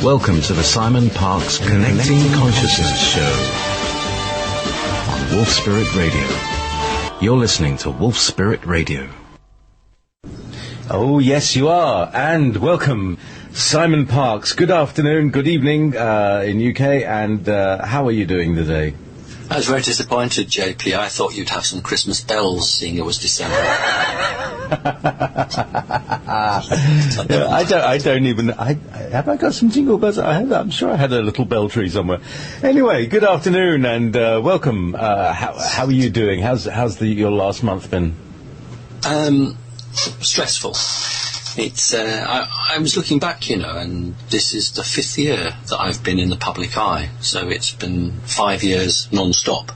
Welcome to the Simon Parkes Connecting Consciousness Show on Wolf Spirit Radio. You're listening to Wolf Spirit Radio. Oh, yes, you are. And welcome, Simon Parkes. Good afternoon, good evening in UK. And how are you doing today? I was very disappointed, JP. I thought you'd have some Christmas bells, seeing it was December. I don't even. Have I got some jingle bells? I'm sure I had a little bell tree somewhere. Anyway, good afternoon and welcome. How are you doing? How's your last month been? Stressful. It's. I was looking back, and this is the 5th year that I've been in the public eye. So it's been 5 years non-stop.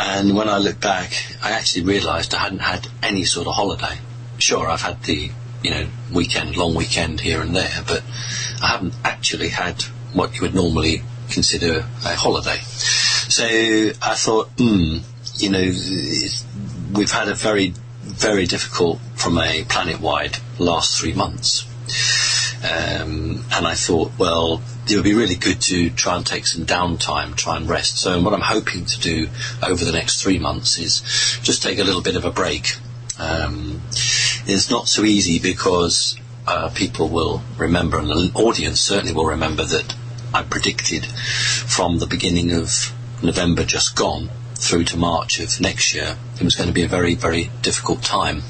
And when I look back, I actually realised I hadn't had any sort of holiday. Sure, I've had the, long weekend here and there, but I haven't actually had what you would normally consider a holiday. So I thought, we've had a very, very difficult, from a planet-wide, last 3 months. And I thought, well, it would be really good to try and take some downtime, try and rest. So what I'm hoping to do over the next 3 months is just take a little bit of a break. It's not so easy because people will remember, and the audience certainly will remember, that I predicted from the beginning of November just gone through to March of next year it was going to be a very, very difficult time.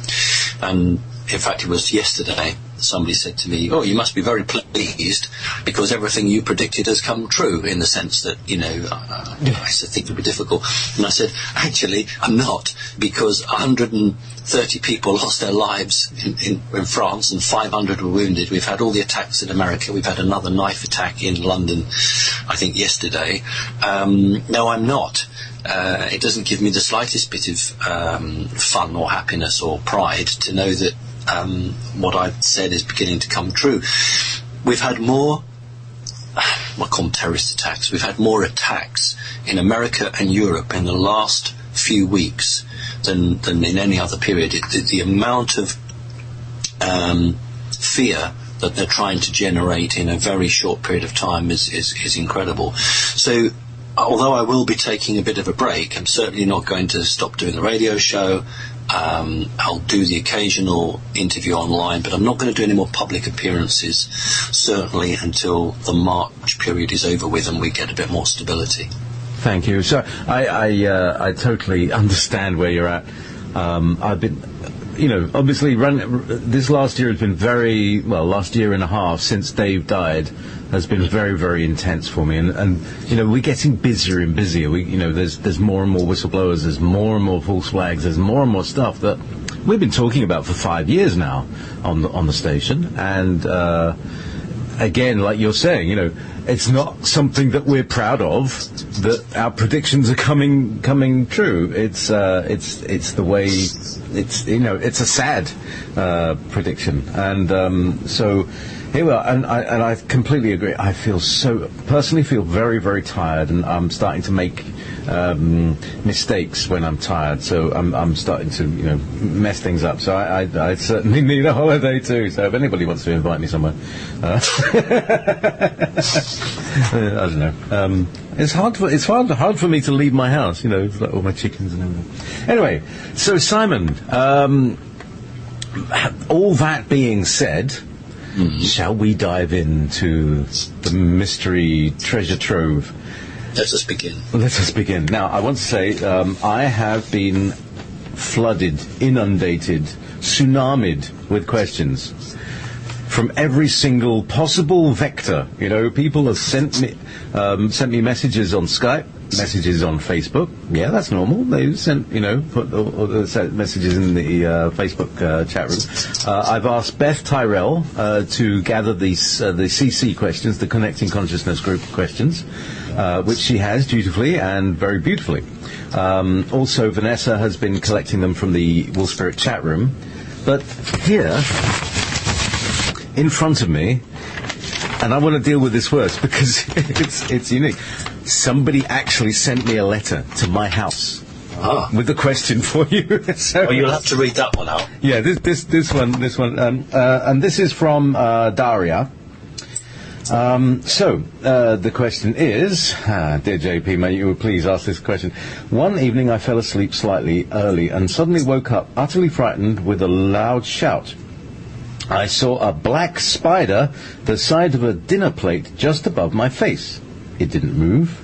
And in fact, it was yesterday somebody said to me, "Oh, you must be very pleased because everything you predicted has come true," in the sense that, I think it would be difficult. And I said, actually, I'm not, because 130 people lost their lives in France and 500 were wounded. We've had all the attacks in America. We've had another knife attack in London, I think yesterday. No, I'm not. It doesn't give me the slightest bit of fun or happiness or pride to know that what I've said is beginning to come true. We've had more, I call them terrorist attacks, we've had more attacks in America and Europe in the last few weeks than in any other period. The amount of fear that they're trying to generate in a very short period of time is incredible. So although I will be taking a bit of a break, I'm certainly not going to stop doing the radio show. I'll do the occasional interview online, but I'm not going to do any more public appearances, certainly until the March period is over with and we get a bit more stability. Thank you. So I totally understand where you're at. I've been, obviously this last year has been last year and a half since Dave died has been very, very intense for me, and we're getting busier and busier. There's more and more whistleblowers, there's more and more false flags, there's more and more stuff that we've been talking about for 5 years now on the station, and again, like you're saying, it's not something that we're proud of, that our predictions are coming true. It's the way it's a sad prediction, and so here we are. And I completely agree. I personally feel very, very tired, and I'm starting to make mistakes when I'm tired. So I'm starting to mess things up. So I certainly need a holiday too. So if anybody wants to invite me somewhere, I don't know. It's hard for me to leave my house. It's like all my chickens and everything. Anyway, so Simon, all that being said, shall we dive into the mystery treasure trove? Let us begin. Let us begin. Now, I want to say I have been flooded, inundated, tsunamied with questions from every single possible vector. People have sent me messages on Skype, messages on Facebook. Yeah, that's normal. They sent, sent messages in the Facebook chat room. I've asked Beth Tyrell to gather the CC questions, the Connecting Consciousness Group questions, which she has dutifully and very beautifully. Also, Vanessa has been collecting them from the Wolf Spirit chat room. But here, in front of me, and I want to deal with this first because it's unique. Somebody actually sent me a letter to my house with the question for you. So, you'll have to read that one out. Yeah, this one, and this is from Daria. The question is, dear JP, may you please ask this question. One evening I fell asleep slightly early and suddenly woke up utterly frightened with a loud shout. I saw a black spider the size of a dinner plate just above my face. It didn't move.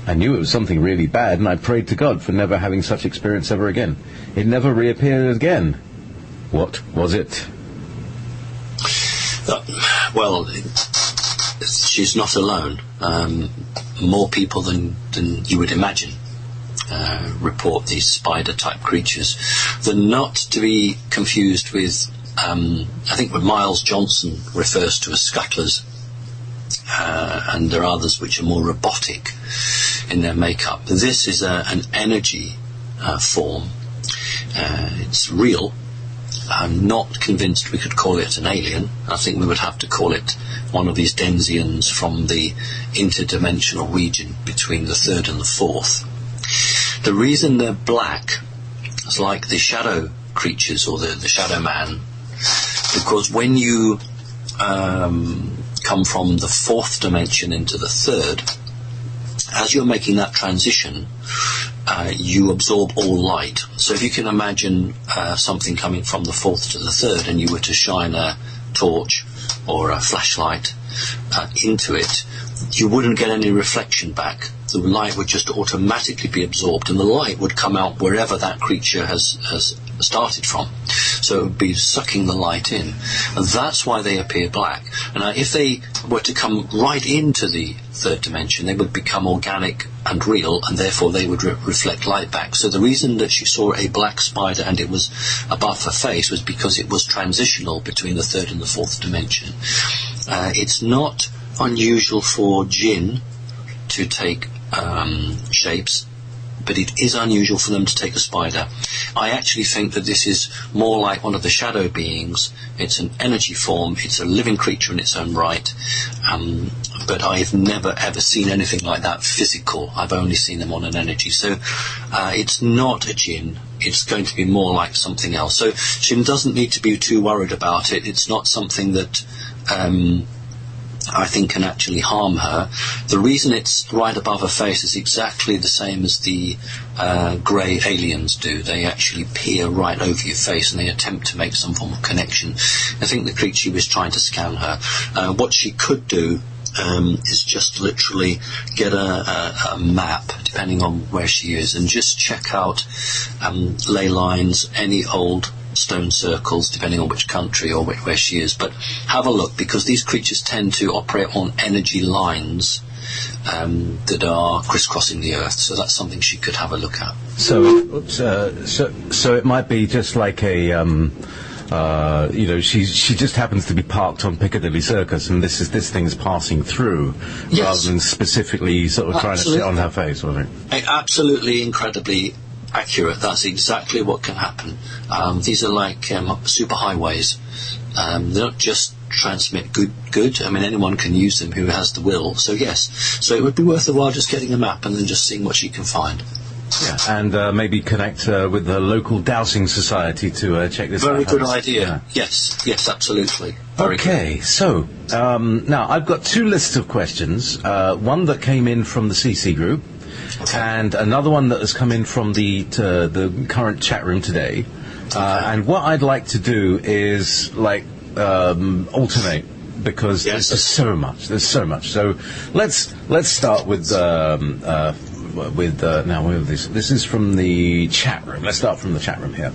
I knew it was something really bad, and I prayed to God for never having such experience ever again. It never reappeared again. What was it? She's not alone. More people than you would imagine report these spider-type creatures. They're not to be confused with, I think what Miles Johnson refers to as scuttlers, and there are others which are more robotic in their makeup. This is an energy form. It's real. I'm not convinced we could call it an alien. I think we would have to call it one of these Denzians from the interdimensional region between the third and the fourth. The reason they're black is like the shadow creatures or the shadow man, because when you come from the fourth dimension into the third, as you're making that transition, you absorb all light. So if you can imagine something coming from the fourth to the third, and you were to shine a torch or a flashlight into it, you wouldn't get any reflection back. The light would just automatically be absorbed, and the light would come out wherever that creature has started from. So it would be sucking the light in. And that's why they appear black. And if they were to come right into the third dimension, they would become organic and real, and therefore they would reflect light back. So the reason that she saw a black spider and it was above her face was because it was transitional between the third and the fourth dimension. It's not unusual for jinn to take shapes, but it is unusual for them to take a spider. I actually think that this is more like one of the shadow beings. It's an energy form. It's a living creature in its own right. But I've never ever seen anything like that physical. I've only seen them on an energy. So it's not a jinn. It's going to be more like something else. So she doesn't need to be too worried about it. It's not something that I think can actually harm her. The reason it's right above her face is exactly the same as the grey aliens do. They actually peer right over your face and they attempt to make some form of connection. I think the creature was trying to scan her. What she could do is just literally get a map, depending on where she is, and just check out ley lines, any old stone circles, depending on which country or where she is. But have a look, because these creatures tend to operate on energy lines that are crisscrossing the earth. So that's something she could have a look at. So it might be just like a she just happens to be parked on Piccadilly Circus, and this thing's passing through, yes, rather than specifically sort of trying to sit on her face, or something. Absolutely, incredibly accurate. That's exactly what can happen. These are like superhighways. They don't just transmit good. I mean, anyone can use them who has the will. So yes, so it would be worth a while just getting a map and then just seeing what she can find. Yeah, and maybe connect with the local dowsing society to check this out. Very good idea. Yeah. Yes, absolutely. Very okay, good. So now I've got two lists of questions. One that came in from the CC group, okay, and another one that has come in from the current chat room today. Okay. And what I'd like to do is alternate, because yes, there's so much. So let's start with now we have this. This is from the chat room. Let's start from the chat room here,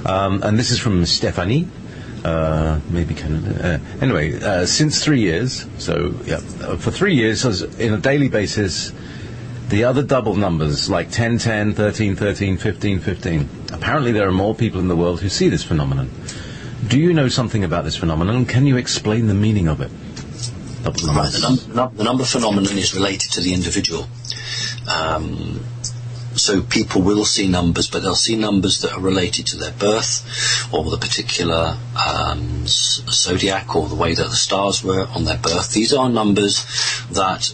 and this is from Stephanie. Maybe Canada. Anyway, since 3 years. So yeah, for 3 years, in a daily basis, the other double numbers like 10, 10, 13, 13, 15, 15. Apparently, there are more people in the world who see this phenomenon. Do you know something about this phenomenon, and can you explain the meaning of it? Right, the number phenomenon is related to the individual. So people will see numbers, but they'll see numbers that are related to their birth, or the particular zodiac, or the way that the stars were on their birth. These are numbers that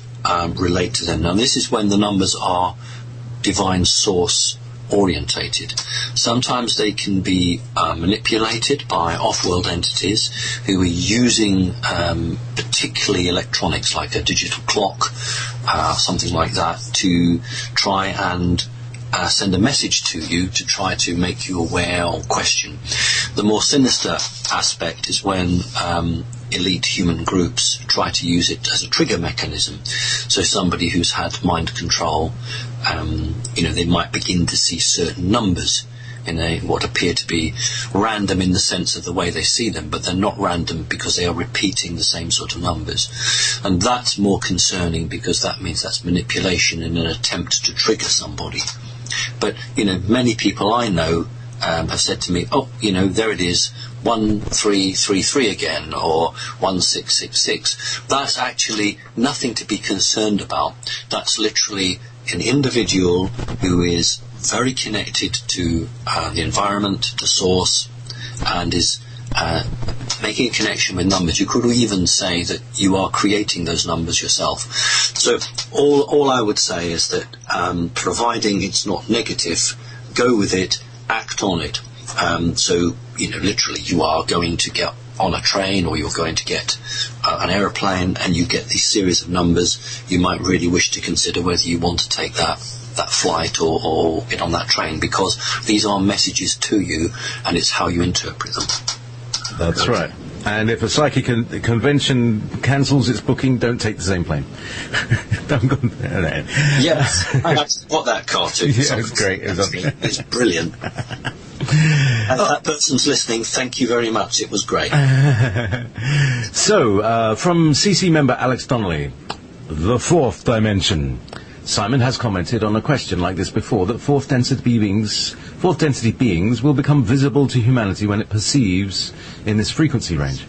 relate to them. Now, this is when the numbers are divine source orientated. Sometimes they can be manipulated by off-world entities who are using particularly electronics like a digital clock, something like that, to try and send a message to you to try to make you aware or question. The more sinister aspect is when elite human groups try to use it as a trigger mechanism. So somebody who's had mind control, they might begin to see certain numbers in what appear to be random in the sense of the way they see them, but they're not random because they are repeating the same sort of numbers. And that's more concerning because that means that's manipulation in an attempt to trigger somebody. But, many people I know have said to me, there it is, 1333 again, or 1666. That's actually nothing to be concerned about. That's literally an individual who is very connected to the environment, the source, and is making a connection with numbers. You could even say that you are creating those numbers yourself. So all I would say is that providing it's not negative, go with it, act on it. So literally you are going to get on a train, or you're going to get an aeroplane, and you get these series of numbers. You might really wish to consider whether you want to take that flight or get on that train, because these are messages to you, and it's how you interpret them. That's right. And if a psychic convention cancels its booking, don't take the same plane. Don't go there. Yes, I got that cartoon. Yeah, it's great. It's brilliant. And that person's listening, thank you very much. It was great. So, from CC member Alex Donnelly, the fourth dimension. Simon has commented on a question like this before, that fourth density beings will become visible to humanity when it perceives in this frequency range.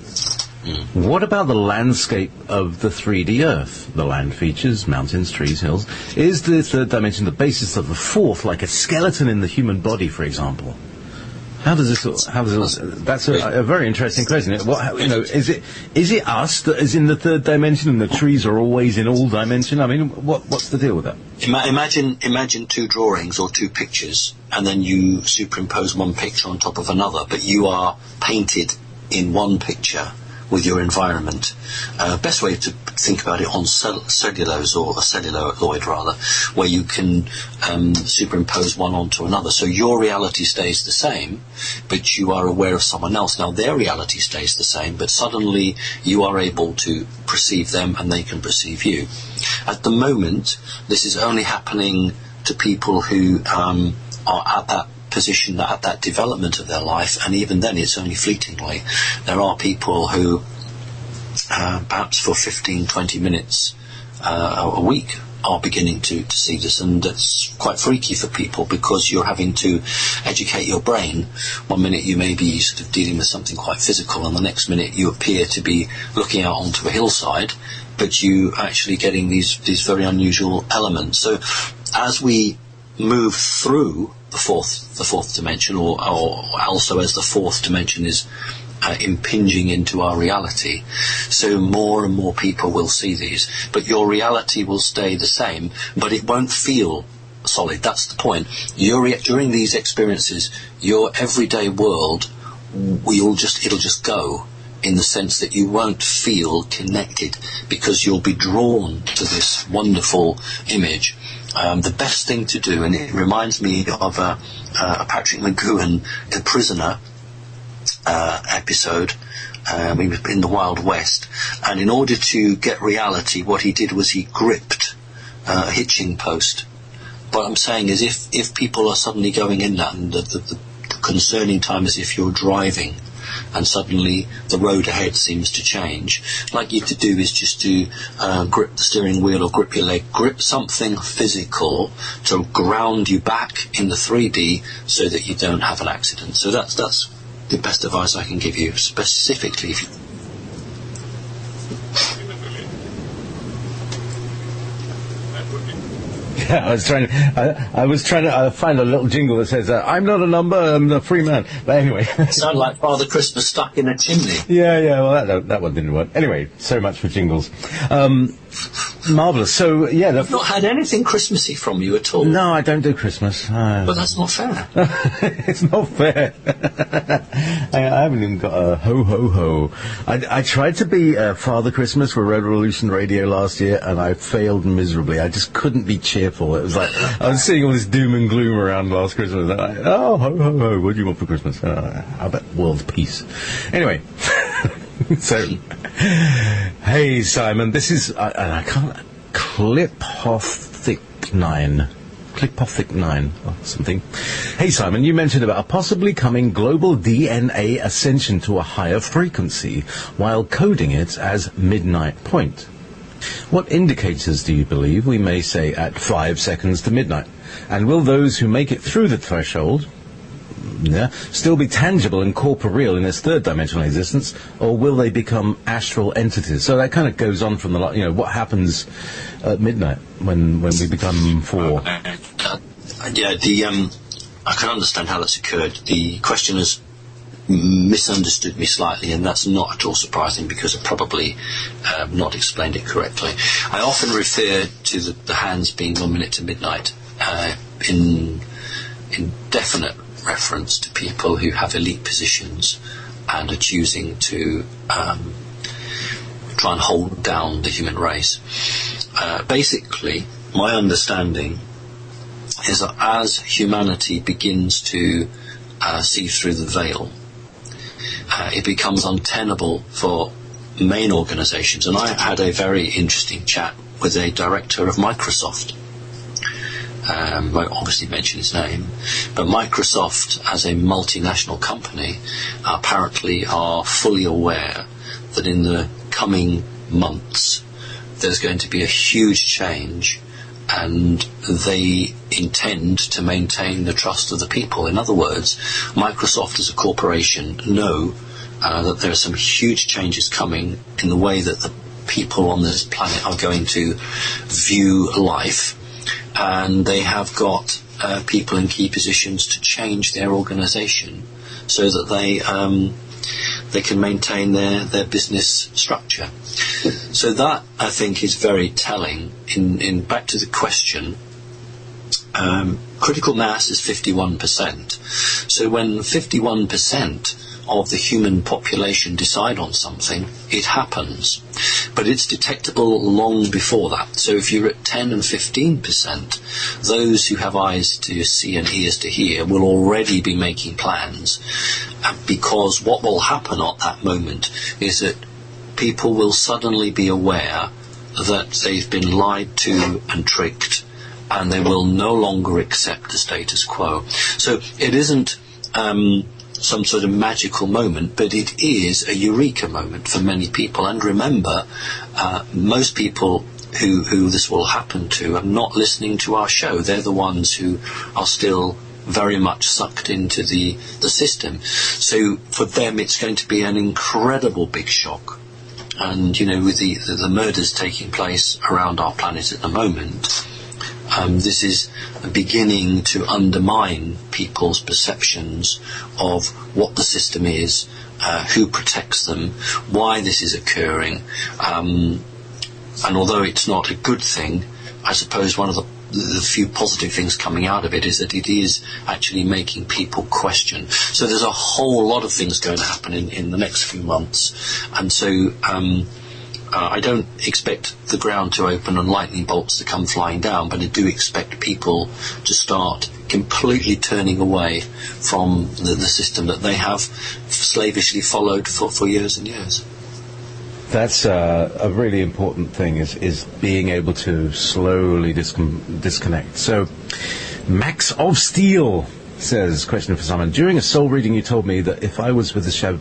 What about the landscape of the 3D Earth? The land features, mountains, trees, hills. Is the third dimension the basis of the fourth, like a skeleton in the human body, for example? That's a very interesting question. Is it us that is in the third dimension and the trees are always in all dimension? I mean, what's the deal with that? Imagine two drawings or two pictures, and then you superimpose one picture on top of another, but you are painted in one picture with your environment. Best way to think about it on cellulose, or a celluloid rather, where you can superimpose one onto another. So your reality stays the same, but you are aware of someone else. Now their reality stays the same, but suddenly you are able to perceive them and they can perceive you. At the moment, this is only happening to people who are at that position, at that development of their life, and even then it's only fleetingly. There are people who perhaps for 15-20 minutes a week are beginning to see this, and that's quite freaky for people, because you're having to educate your brain. One minute you may be sort of dealing with something quite physical, and the next minute you appear to be looking out onto a hillside, but you actually getting these very unusual elements. So as we move through the fourth dimension, or also as the fourth dimension is impinging into our reality, so more and more people will see these, but your reality will stay the same, but it won't feel solid. That's the point. During these experiences, your everyday world it'll just go, in the sense that you won't feel connected, because you'll be drawn to this wonderful image. The best thing to do, and it reminds me of a Patrick McGowan, The Prisoner episode. He was in the Wild West, and in order to get reality, what he did was he gripped a hitching post. What I'm saying is, if people are suddenly going in that, and the concerning time is if you're driving and suddenly the road ahead seems to change, like you to do is just to grip the steering wheel or grip your leg, grip something physical to ground you back in the 3D so that you don't have an accident. So that's the best advice I can give you, specifically if you... I was trying to find a little jingle that says, "I'm not a number, I'm a free man." But anyway, Sound like Father Christmas stuck in a chimney. yeah. Well, that one didn't work. Anyway, so much for jingles. Marvelous. So yeah, I've not had anything Christmassy from you at all. no, I don't do Christmas. But that's not fair. It's not fair. I haven't even got a ho ho ho. I tried to be Father Christmas for Revolution Radio last year, and I failed miserably. I just couldn't be cheerful. It was like I was seeing all this doom and gloom around last Christmas. And oh, ho ho ho! What do you want for Christmas? I bet world peace. Anyway. So, hey Simon, this is and I can't Clipothic 9 or something. Hey Simon, you mentioned about a possibly coming global DNA ascension to a higher frequency while coding it as midnight point. What indicators do you believe we may say at 5 seconds to midnight? And will those who make it through the threshold still be tangible and corporeal in this third dimensional existence, or will they become astral entities? So that kind of goes on from what happens at midnight when we become four. I can understand how that's occurred. The question has misunderstood me slightly, and that's not at all surprising because I probably not explained it correctly. I often refer to the hands being 1 minute to midnight in definite reference to people who have elite positions and are choosing to try and hold down the human race. Basically, my understanding is that as humanity begins to see through the veil, it becomes untenable for main organizations. And I had a very interesting chat with a director of Microsoft. I won't obviously mention his name, but Microsoft, as a multinational company, apparently are fully aware that in the coming months there's going to be a huge change, and they intend to maintain the trust of the people. In other words, Microsoft as a corporation know that there are some huge changes coming in the way that the people on this planet are going to view life. And they have got people in key positions to change their organisation so that they can maintain their business structure. So that, I think, is very telling. In back to the question, critical mass is 51%. So when 51% of the human population decide on something, it happens. But it's detectable long before that. So if you're at 10 and 15%, those who have eyes to see and ears to hear will already be making plans, because what will happen at that moment is that people will suddenly be aware that they've been lied to and tricked, and they will no longer accept the status quo. So it isn't some sort of magical moment, but it is a eureka moment for many people. And remember, most people who this will happen to are not listening to our show. They're the ones who are still very much sucked into the system. So for them it's going to be an incredible big shock. And with the murders taking place around our planet at the moment, this is beginning to undermine people's perceptions of what the system is, who protects them, why this is occurring. And although it's not a good thing, I suppose one of the few positive things coming out of it is that it is actually making people question. So there's a whole lot of things going to happen in the next few months. And so I don't expect the ground to open and lightning bolts to come flying down, but I do expect people to start completely turning away from the system that they have slavishly followed for years and years. That's a really important thing, is being able to slowly disconnect. So, Max of Steel says, question for Simon. During a soul reading, you told me that if I was with the shadow,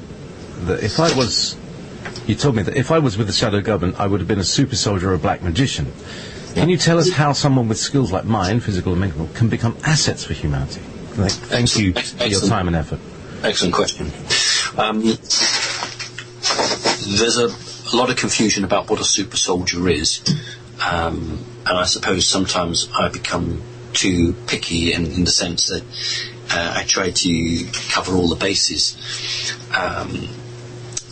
government, I would have been a super soldier or a black magician. Can you tell us how someone with skills like mine, physical and mental, can become assets for humanity? Thank you for your time and effort. Excellent question. There's a lot of confusion about what a super soldier is. and I suppose sometimes I become too picky in the sense that I try to cover all the bases.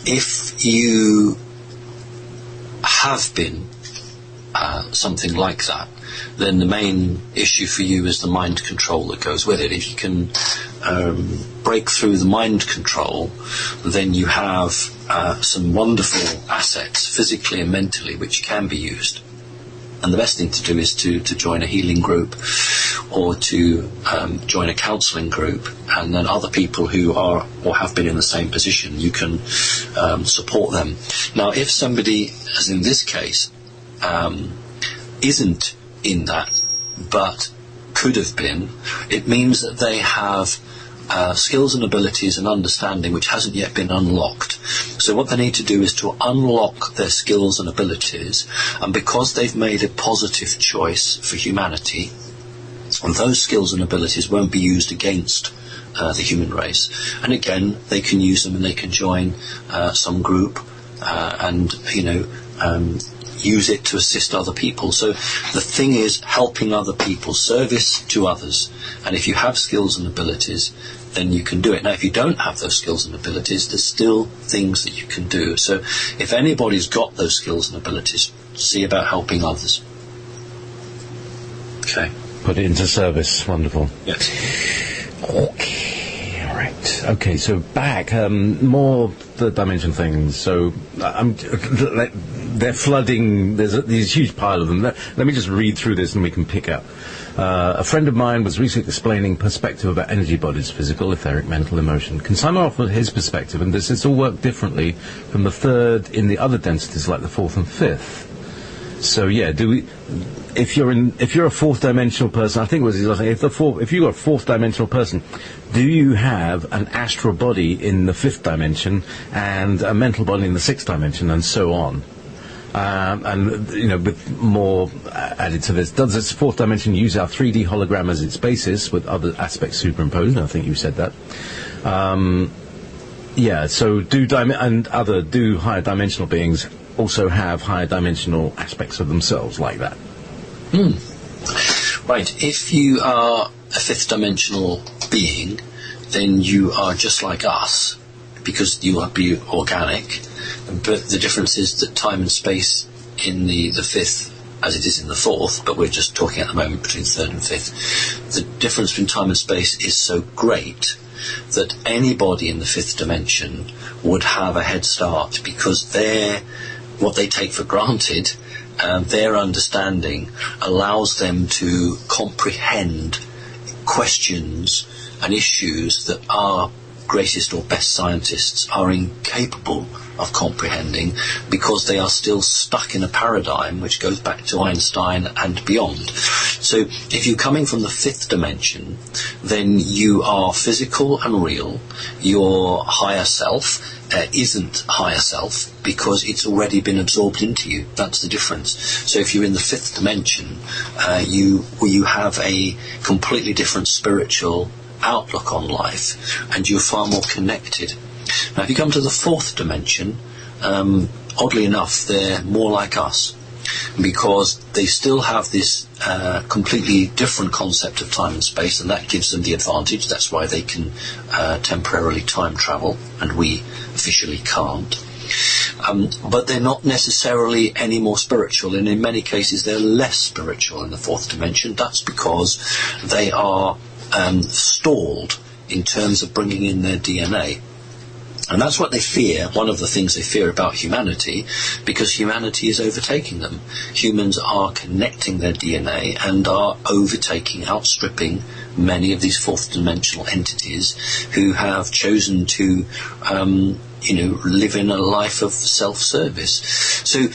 If you have been something like that, then the main issue for you is the mind control that goes with it. If you can break through the mind control, then you have some wonderful assets, physically and mentally, which can be used. And the best thing to do is to join a healing group or to join a counselling group, and then other people who are or have been in the same position, you can support them. Now, if somebody, as in this case, isn't in that, but could have been, it means that they have skills and abilities and understanding which hasn't yet been unlocked. So what they need to do is to unlock their skills and abilities, and because they've made a positive choice for humanity, those skills and abilities won't be used against the human race. And again, they can use them and they can join some group and, use it to assist other people. So the thing is helping other people, service to others. And if you have skills and abilities, then you can do it. Now, if you don't have those skills and abilities, there's still things that you can do. So if anybody's got those skills and abilities, see about helping others. Okay. Put it into service. Wonderful. Yes. Okay. All right. Okay. So back more the dimension things. So they're flooding. There's this huge pile of them. Let me just read through this and we can pick up. A friend of mine was recently explaining perspective about energy bodies: physical, etheric, mental, emotion. Can Simon offer his perspective? And does this all work differently from the third in the other densities, like the fourth and fifth? So yeah, if you're a fourth dimensional person, I think it was if you're a fourth dimensional person, do you have an astral body in the fifth dimension and a mental body in the sixth dimension, and so on? And with more added to this, does this fourth dimension use our 3D hologram as its basis with other aspects superimposed? I think you said that. So do higher dimensional beings also have higher dimensional aspects of themselves like that? Right. If you are a fifth dimensional being, then you are just like us, because you will be organic. But the difference is that time and space in the fifth, as it is in the fourth, but we're just talking at the moment between third and fifth, the difference between time and space is so great that anybody in the fifth dimension would have a head start, because what they take for granted, their understanding allows them to comprehend questions and issues that our greatest or best scientists are incapable of comprehending, because they are still stuck in a paradigm which goes back to Einstein and beyond. So if you're coming from the fifth dimension, then you are physical and real. Your higher self isn't higher self, because it's already been absorbed into you. That's the difference. So if you're in the fifth dimension, you have a completely different spiritual outlook on life, and you're far more connected. Now, if you come to the fourth dimension, oddly enough, they're more like us, because they still have this completely different concept of time and space, and that gives them the advantage. That's why they can temporarily time travel, and we officially can't. But they're not necessarily any more spiritual, and in many cases they're less spiritual in the fourth dimension. That's because they are stalled in terms of bringing in their DNA. And that's what they fear, one of the things they fear about humanity, because humanity is overtaking them. Humans are connecting their DNA and are overtaking, outstripping many of these fourth dimensional entities who have chosen to live in a life of self-service. So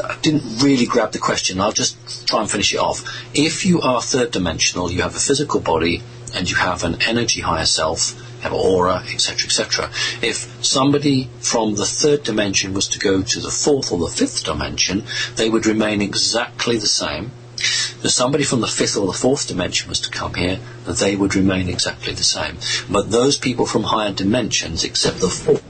I didn't really grab the question. I'll just try and finish it off. If you are third dimensional, you have a physical body and you have an energy higher self, have aura, etc., etc. If somebody from the third dimension was to go to the fourth or the fifth dimension, they would remain exactly the same. If somebody from the fifth or the fourth dimension was to come here, they would remain exactly the same. But those people from higher dimensions, except the fourth,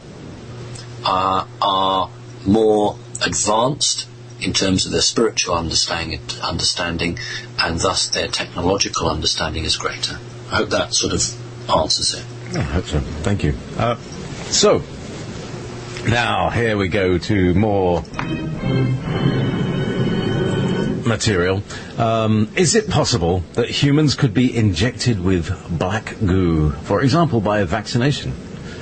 are more advanced in terms of their spiritual understanding, and thus their technological understanding is greater. I hope that sort of answers it. I hope so. Thank you. So, now here we go to more material. Is it possible that humans could be injected with black goo, for example, by a vaccination?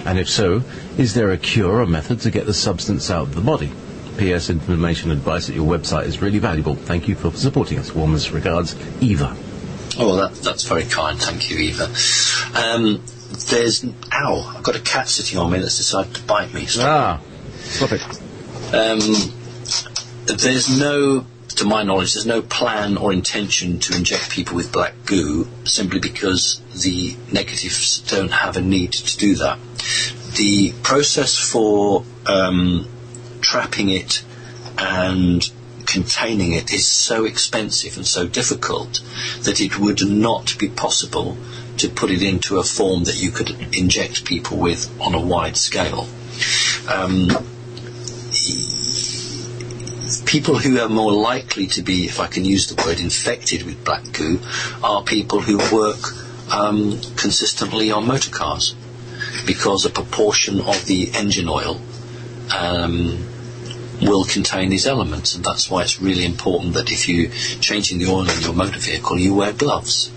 And if so, is there a cure or method to get the substance out of the body? P.S. Information advice at your website is really valuable. Thank you for supporting us. Warmest regards, Eva. Oh, well, that's very kind. Thank you, Eva. I've got a cat sitting on me that's decided to bite me. Stop it. To my knowledge, there's no plan or intention to inject people with black goo, simply because the negatives don't have a need to do that. The process for trapping it and containing it is so expensive and so difficult that it would not be possible to put it into a form that you could inject people with on a wide scale. People who are more likely to be, if I can use the word, infected with black goo are people who work consistently on motor cars, because a proportion of the engine oil will contain these elements, and that's why it's really important that if you're changing the oil in your motor vehicle, you wear gloves.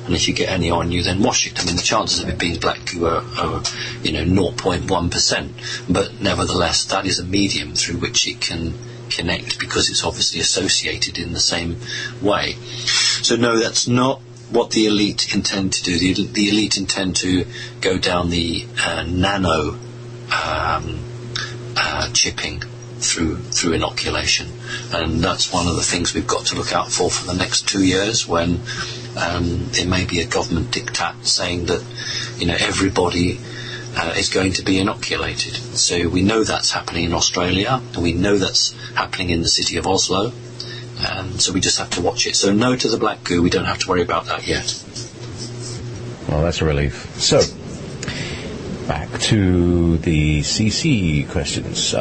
And if you get any on you, then wash it. I mean, the chances of it being black goo are 0.1%, but nevertheless, that is a medium through which it can connect, because it's obviously associated in the same way. So no, that's not what the elite intend to do. The elite intend to go down the nano chipping through inoculation, and that's one of the things we've got to look out for the next 2 years, when there may be a government diktat saying that everybody is going to be inoculated. So we know that's happening in Australia, and we know that's happening in the city of Oslo, so we just have to watch it. So no to the black goo, we don't have to worry about that yet. Well, that's a relief. So, back to the CC questions.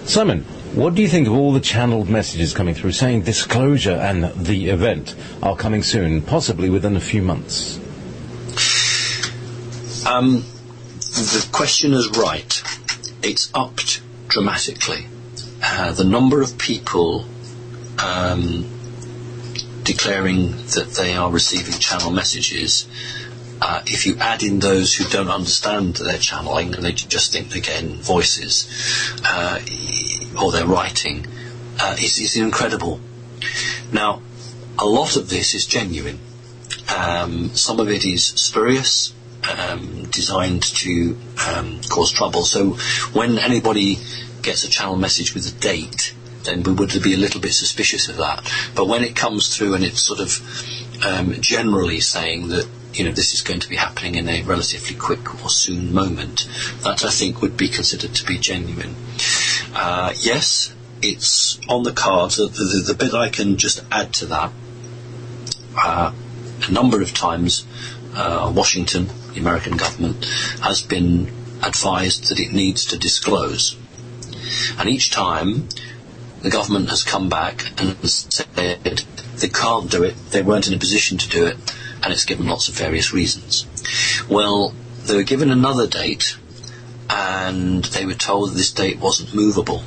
Simon, what do you think of all the channeled messages coming through saying disclosure and the event are coming soon, possibly within a few months? The questioner's right. It's upped dramatically. The number of people declaring that they are receiving channel messages, if you add in those who don't understand their channeling and they just think they're getting voices or they're writing, is incredible. Now, a lot of this is genuine. Some of it is spurious, designed to cause trouble. So when anybody gets a channel message with a date, then we would be a little bit suspicious of that. But when it comes through and it's sort of generally saying that this is going to be happening in a relatively quick or soon moment, that I think would be considered to be genuine. Yes, it's on the cards. The bit I can just add to that, a number of times Washington, the American government, has been advised that it needs to disclose. And each time the government has come back and said they can't do it, they weren't in a position to do it, and it's given lots of various reasons. Well, they were given another date, and they were told that this date wasn't movable,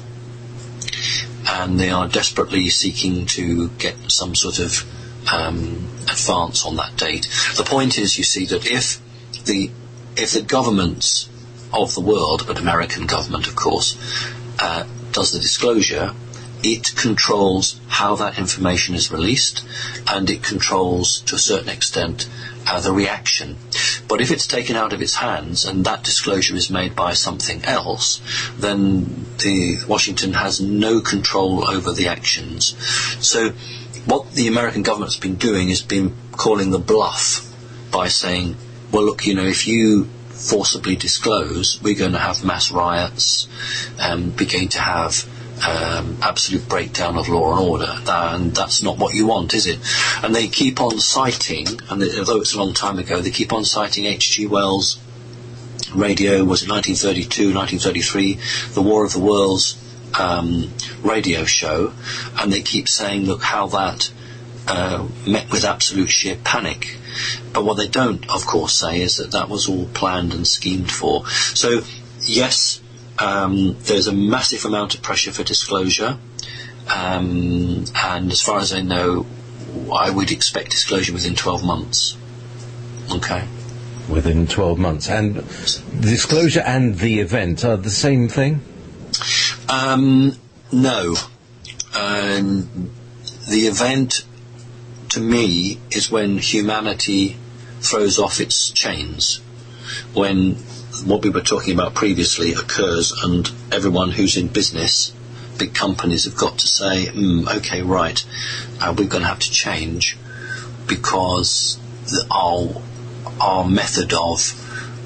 and they are desperately seeking to get some sort of advance on that date. The point is, you see, that if the governments of the world, but American government, of course, does the disclosure, it controls how that information is released, and it controls, to a certain extent, the reaction. But if it's taken out of its hands and that disclosure is made by something else, then Washington has no control over the actions. So what the American government's been doing is been calling the bluff by saying, well, look, if you forcibly disclose, we're going to have mass riots, we're going to have absolute breakdown of law and order, and that's not what you want, is it? And they keep on citing, and although it's a long time ago, they keep on citing H.G. Wells' radio, was it 1932, 1933, The War of the Worlds, radio show, and they keep saying, look, how that met with absolute sheer panic. But what they don't, of course, say is that was all planned and schemed for. So, yes, there's a massive amount of pressure for disclosure, and as far as I know, I would expect disclosure within 12 months. Okay. Within 12 months. And disclosure and the event are the same thing? No. The event, to me, is when humanity throws off its chains. When what we were talking about previously occurs, and everyone who's in business, big companies, have got to say, okay, right, we're going to have to change because our method of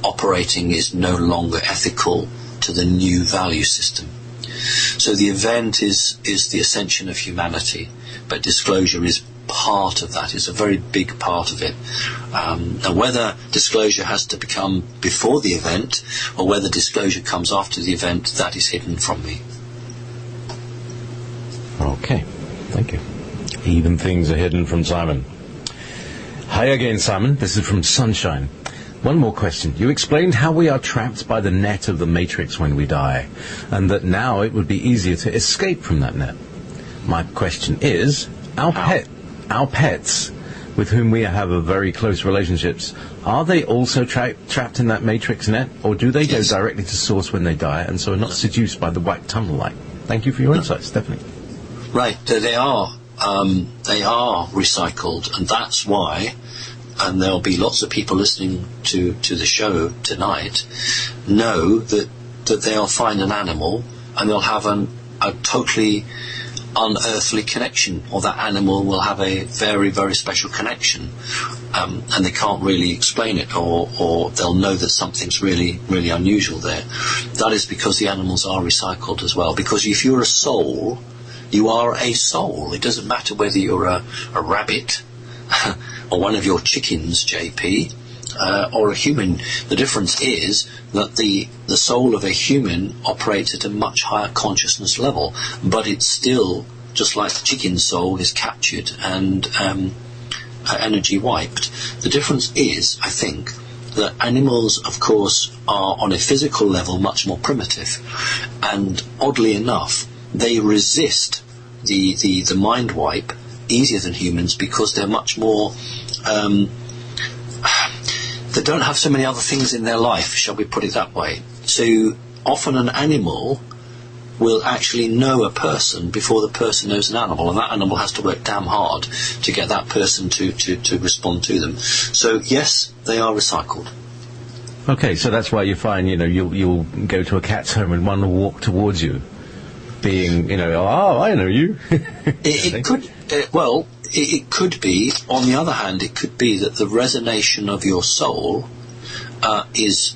operating is no longer ethical to the new value system. So the event is the ascension of humanity, but disclosure is part of that, is a very big part of it. Now, whether disclosure has to become before the event or whether disclosure comes after the event, that is hidden from me. Okay, thank you. Even things are hidden from Simon. Hi again, Simon. This is from Sunshine. One more question. You explained how we are trapped by the net of the matrix when we die, and that now it would be easier to escape from that net. My question is, our pets, with whom we have a very close relationships, are they also trapped in that matrix net, or do they go directly to source when they die, and so are not seduced by the white tunnel light? Thank you for your insights, Stephanie. Right, they are recycled, and that's why, and there'll be lots of people listening to the show tonight, know that they'll find an animal and they'll have a totally unearthly connection, or that animal will have a very, very special connection, and they can't really explain it, or they'll know that something's really, really unusual there. That is because the animals are recycled as well, because if you're a soul, you are a soul. It doesn't matter whether you're a rabbit or one of your chickens, JP, or a human. The difference is that the soul of a human operates at a much higher consciousness level, but it's still, just like the chicken soul, is captured and energy wiped. The difference is, I think, that animals, of course, are on a physical level much more primitive, and oddly enough, they resist the mind wipe easier than humans because they're much more they don't have so many other things in their life, shall we put it that way. So often an animal will actually know a person before the person knows an animal, and that animal has to work damn hard to get that person to respond to them. So yes, they are recycled. Okay, so that's why you find, you'll go to a cat's home and one will walk towards you, being, oh, I know you. It could, it could be. On the other hand, it could be that the resonation of your soul is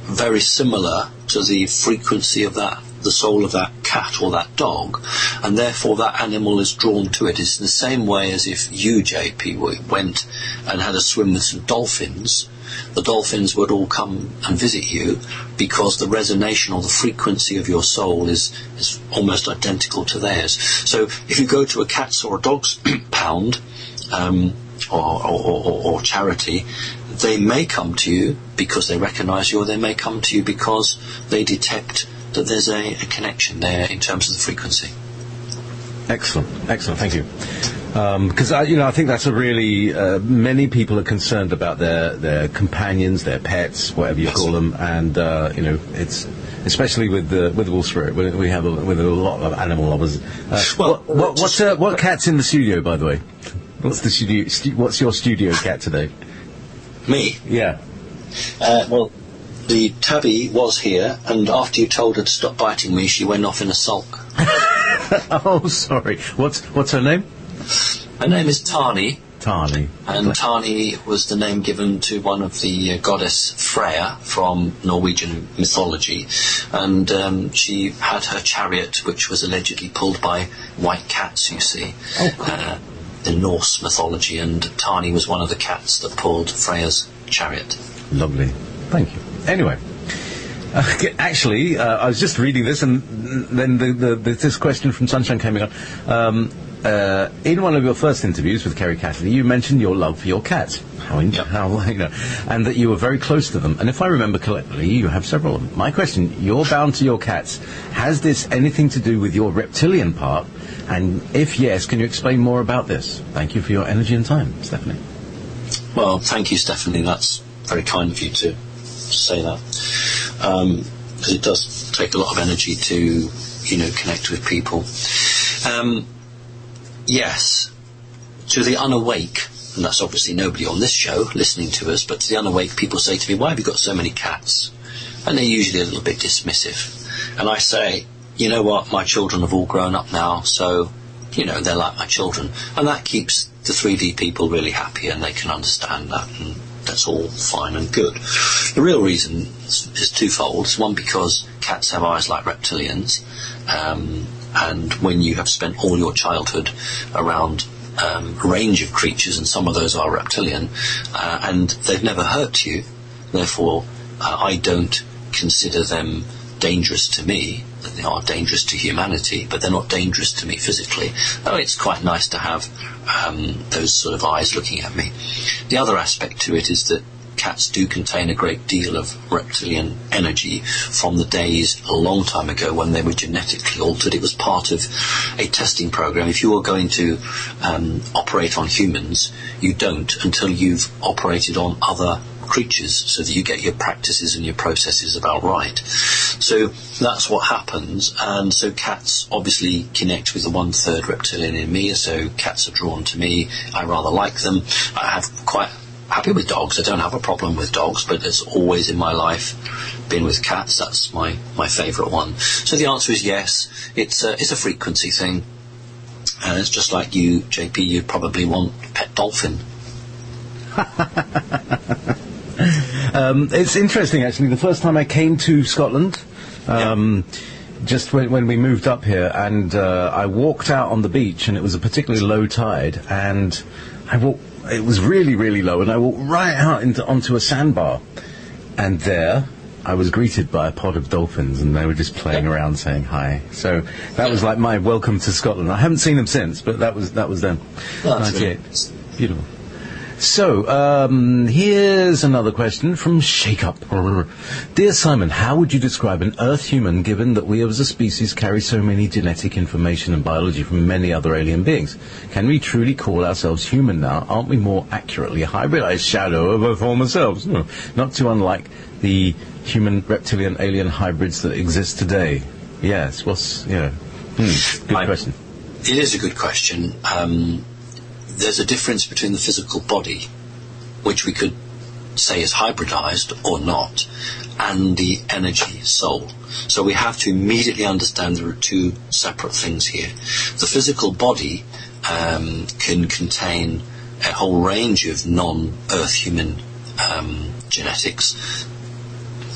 very similar to the frequency of the soul of that cat or that dog, and therefore that animal is drawn to it. It's in the same way as if you, JP, went and had a swim with some dolphins. The dolphins would all come and visit you because the resonation or the frequency of your soul is almost identical to theirs. So if you go to a cat's or a dog's pound or charity, they may come to you because they recognise you, or they may come to you because they detect that there's a connection there in terms of the frequency. Excellent, thank you. Because I think that's a really many people are concerned about their companions, their pets, whatever you call them, and it's especially with Wolf Spirit. We have with a lot of animal lovers. What cat's in the studio, by the way? What's the studio? What's your studio cat today? Me? Yeah. Well, the tabby was here, and after you told her to stop biting me, she went off in a sulk. Oh, sorry. What's her name? Her name is Tani. Tani. And Tani was the name given to one of the goddess Freya from Norwegian mythology. And she had her chariot, which was allegedly pulled by white cats, you see. Oh, cool. In Norse mythology, and Tani was one of the cats that pulled Freya's chariot. Lovely. Thank you. Anyway, Actually, I was just reading this, and then this question from Sunshine came on. In one of your first interviews with Kerry Cassidy, you mentioned your love for your cats, and that you were very close to them. And if I remember correctly, you have several of them. My question: you're bound to your cats. Has this anything to do with your reptilian part? And if yes, can you explain more about this? Thank you for your energy and time, Stephanie. Well, thank you, Stephanie. That's very kind of you to say that. Because it does take a lot of energy to, connect with people. Yes, to the unawake, and that's obviously nobody on this show listening to us, but to the unawake, people say to me, why have you got so many cats? And they're usually a little bit dismissive. And I say, you know what, my children have all grown up now, so, they're like my children. And that keeps the 3D people really happy, and they can understand that, and that's all fine and good. The real reason is twofold. One, because cats have eyes like reptilians, and when you have spent all your childhood around a range of creatures, and some of those are reptilian, and they've never hurt you, therefore I don't consider them dangerous to me. They are dangerous to humanity, but they're not dangerous to me physically. Oh, it's quite nice to have those sort of eyes looking at me. The other aspect to it is that cats do contain a great deal of reptilian energy from the days a long time ago when they were genetically altered. It was part of a testing program. If you are going to operate on humans, you don't until you've operated on other creatures, so that you get your practices and your processes about right. So that's what happens, and so cats obviously connect with the 1/3 reptilian in me, so cats are drawn to me. I rather like them. I have quite happy with dogs. I don't have a problem with dogs, but it's always in my life been with cats. That's my favourite one. So the answer is yes. It's a frequency thing, and it's just like you, JP. You probably want a pet dolphin. It's interesting, actually. The first time I came to Scotland, just when we moved up here, and I walked out on the beach, and it was a particularly low tide, and it was really, really low, and I walked right out onto a sandbar, and there I was greeted by a pod of dolphins, and they were just playing around saying hi. So that was like my welcome to Scotland. I haven't seen them since, but that was then. Well, 98. Beautiful. So, here's another question from Shake Up. Dear Simon, how would you describe an Earth human, given that we as a species carry so many genetic information and biology from many other alien beings? Can we truly call ourselves human now? Aren't we more accurately a hybridized shadow of our former selves? No, not too unlike the human, reptilian, alien hybrids that exist today. Yes, good question. It is a good question. There's a difference between the physical body, which we could say is hybridized or not, and the energy soul. So we have to immediately understand there are two separate things here. The physical body can contain a whole range of non-Earth human genetics,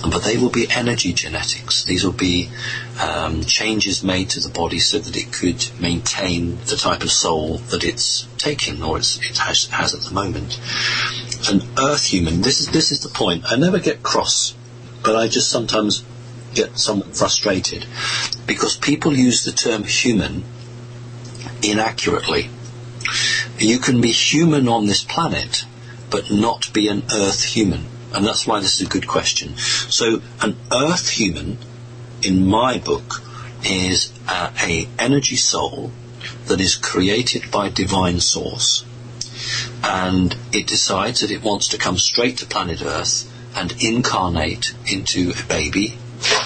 but they will be energy genetics. These will be changes made to the body so that it could maintain the type of soul that it's taking, or it has at the moment. An Earth human, this is the point. I never get cross, but I just sometimes get somewhat frustrated, because people use the term human inaccurately. You can be human on this planet, but not be an Earth human. And that's why this is a good question. So an Earth human, in my book, is a energy soul that is created by divine source. And it decides that it wants to come straight to planet Earth and incarnate into a baby,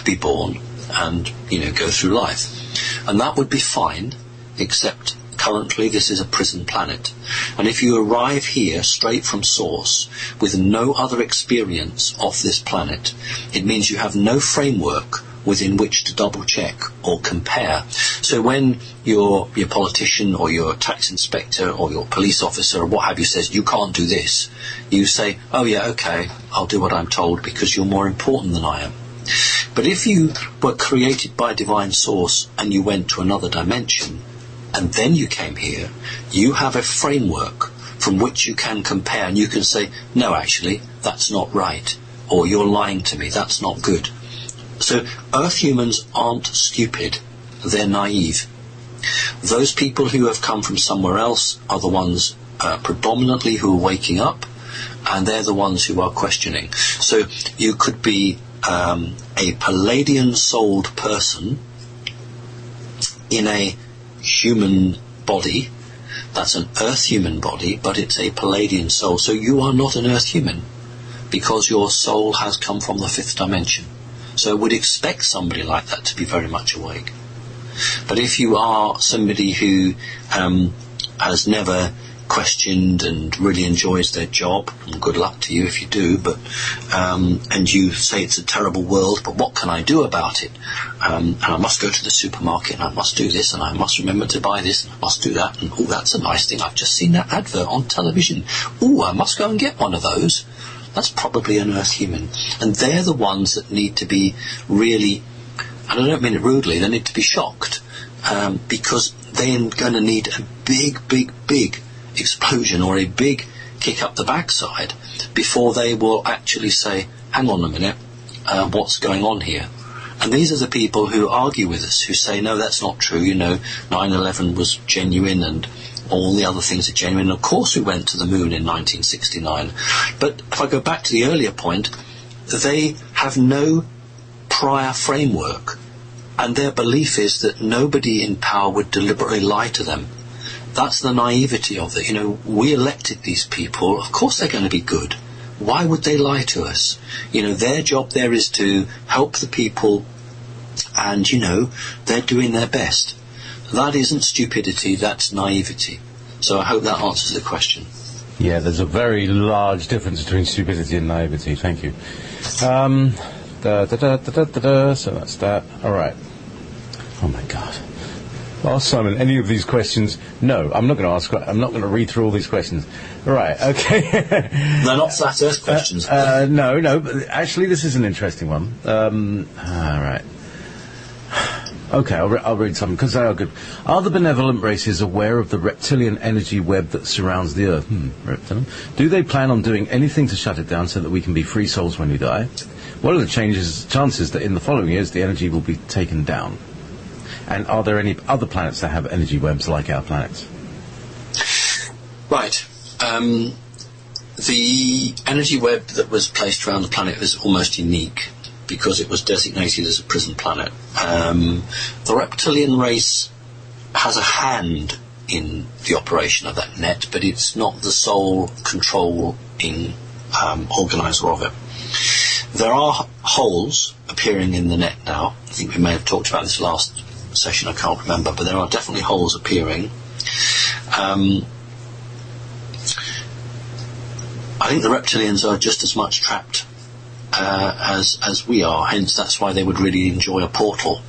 be born, and, go through life. And that would be fine, except currently this is a prison planet, and if you arrive here straight from source with no other experience of this planet, it means you have no framework within which to double check or compare. So when your politician or your tax inspector or your police officer or what have you says you can't do this, you say, oh yeah, okay, I'll do what I'm told because you're more important than I am. But if you were created by divine source and you went to another dimension, and then you came here, you have a framework from which you can compare, and you can say, no, actually, that's not right, or you're lying to me, that's not good. So Earth humans aren't stupid, they're naive. Those people who have come from somewhere else are the ones predominantly who are waking up, and they're the ones who are questioning. So you could be a Palladian-souled person in a human body. That's an Earth human body, but it's a Palladian soul. So you are not an Earth human, because your soul has come from the fifth dimension. So I would expect somebody like that to be very much awake. But if you are somebody who has never questioned and really enjoys their job, and good luck to you if you do, but and you say it's a terrible world, but what can I do about it? And I must go to the supermarket, and I must do this, and I must remember to buy this, and I must do that, and oh, that's a nice thing, I've just seen that advert on television. Oh, I must go and get one of those. That's probably an Earth human. And they're the ones that need to be really, and I don't mean it rudely, they need to be shocked, because they're going to need a big explosion or a big kick up the backside before they will actually say, hang on a minute, what's going on here? And these are the people who argue with us, who say, no, that's not true, 9/11 was genuine and all the other things are genuine. Of course we went to the moon in 1969. But if I go back to the earlier point, they have no prior framework, and their belief is that nobody in power would deliberately lie to them. That's the naivety of it. We elected these people. Of course they're going to be good. Why would they lie to us? Their job there is to help the people, and, they're doing their best. That isn't stupidity, that's naivety. So I hope that answers the question. Yeah, there's a very large difference between stupidity and naivety. Thank you. So that's that. All right. Oh, my God. Ask Simon any of these questions. No, I'm not going to ask. I'm not going to read through all these questions. Right, okay. They're not flat Earth questions. No. But actually, this is an interesting one. All right. Okay, I'll read some, because they are good. Are the benevolent races aware of the reptilian energy web that surrounds the Earth? Reptilian. Do they plan on doing anything to shut it down so that we can be free souls when we die? What are the chances that in the following years the energy will be taken down? And are there any other planets that have energy webs like our planets? Right. The energy web that was placed around the planet is almost unique, because it was designated as a prison planet. The reptilian race has a hand in the operation of that net, but it's not the sole controlling organizer of it. There are holes appearing in the net now. I think we may have talked about this last session, I can't remember, but there are definitely holes appearing. I think the reptilians are just as much trapped as we are, hence that's why they would really enjoy a portal,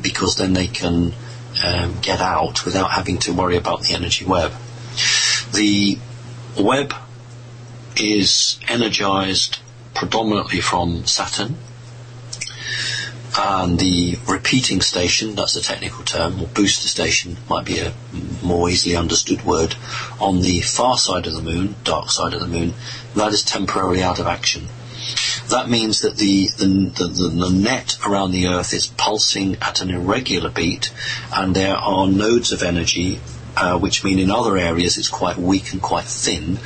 because then they can get out without having to worry about the energy web. The web is energized predominantly from Saturn, and the repeating station, that's the technical term, or booster station might be a more easily understood word, on the far side of the moon, dark side of the moon, that is temporarily out of action. That means that the net around the Earth is pulsing at an irregular beat, and there are nodes of energy, which mean in other areas it's quite weak and quite thin,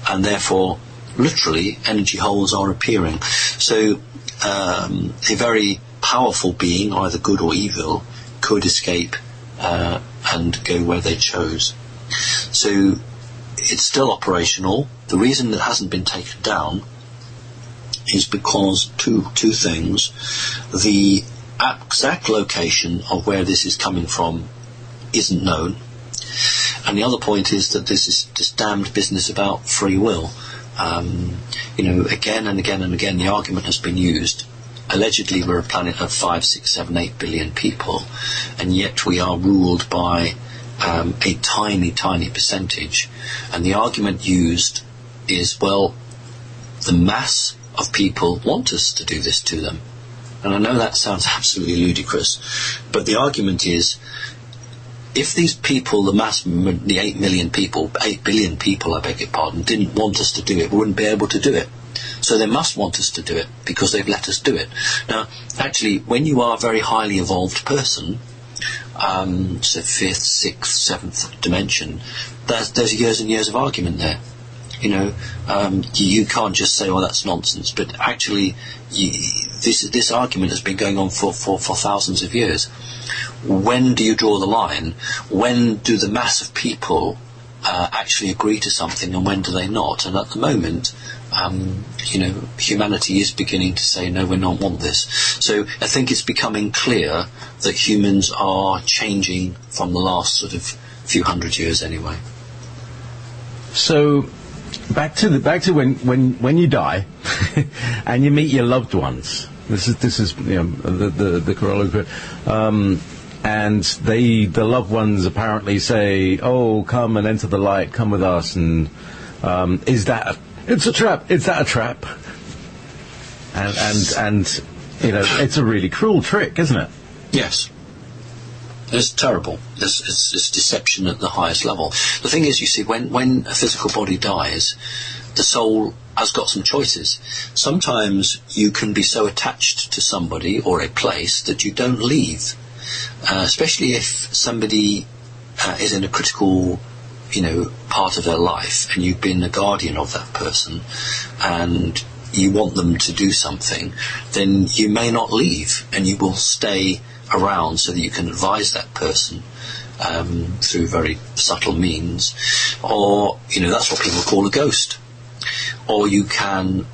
and therefore, literally, energy holes are appearing. So, a very powerful being, either good or evil, could escape and go where they chose. So, it's still operational. The reason it hasn't been taken down is because two things. The exact location of where this is coming from isn't known, and the other point is that this is this damned business about free will. Again and again and again the argument has been used. Allegedly we're a planet of 5, 6, 7, 8 billion people, and yet we are ruled by a tiny percentage, and the argument used is, well, the mass of people want us to do this to them. And I know that sounds absolutely ludicrous, but the argument is, if these people, the 8 billion people, I beg your pardon, didn't want us to do it, we wouldn't be able to do it. So they must want us to do it because they've let us do it. Now, actually, when you are a very highly evolved person, so 5th, 6th, 7th dimension, there's years and years of argument there. You know, you can't just say, "Oh, that's nonsense." But actually, this argument has been going on for thousands of years. When do you draw the line? When do the mass of people actually agree to something, and when do they not? And at the moment, you know, humanity is beginning to say, "No, we don't want this." So I think it's becoming clear that humans are changing from the last sort of few hundred years, anyway. So, back to when you die and you meet your loved ones. This is you know, the corollary. And the loved ones apparently say, "Oh, come and enter the light. Come with us." And it's a trap. Is that a trap? And you know, it's a really cruel trick, isn't it? Yes. It's terrible. It's deception at the highest level. The thing is, you see, when a physical body dies, the soul has got some choices. Sometimes you can be so attached to somebody or a place that you don't leave, especially if somebody is in a critical, you know, part of their life, and you've been the guardian of that person, and you want them to do something, then you may not leave, and you will stay around so that you can advise that person through very subtle means. Or, you know, that's what people call a ghost. Or you can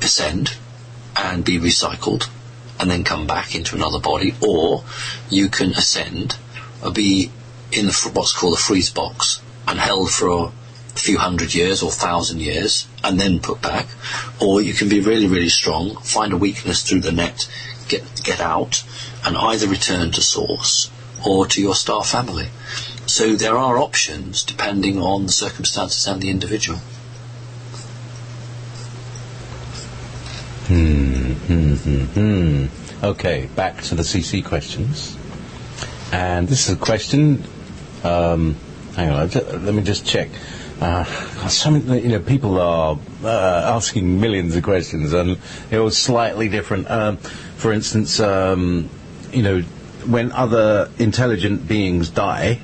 ascend and be recycled and then come back into another body, or you can ascend or be in what's called a freeze box and held for a few hundred years or 1,000 years and then put back. Or you can be really, really strong, find a weakness through the net, get out, and either return to source or to your star family. So there are options depending on the circumstances and the individual. Okay, back to the CC questions. And this is a question. Hang on, let me just check. So many, you know, people are asking millions of questions, and they're all slightly different. For instance, you know, when other intelligent beings die,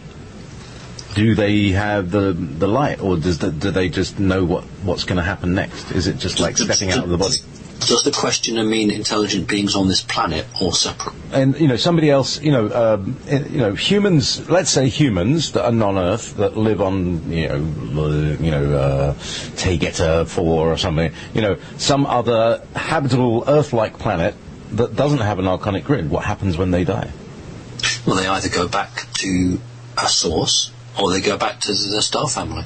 do they have the light, or do they just know what's going to happen next? Is it just like stepping out of the body? Does the questioner mean intelligent beings on this planet or separate? And, you know, somebody else, you know, humans, let's say humans that are non-Earth, that live on, Tegeta 4 or something, you know, some other habitable Earth-like planet that doesn't have an archonic grid. What happens when they die? Well, they either go back to a source or they go back to the star family.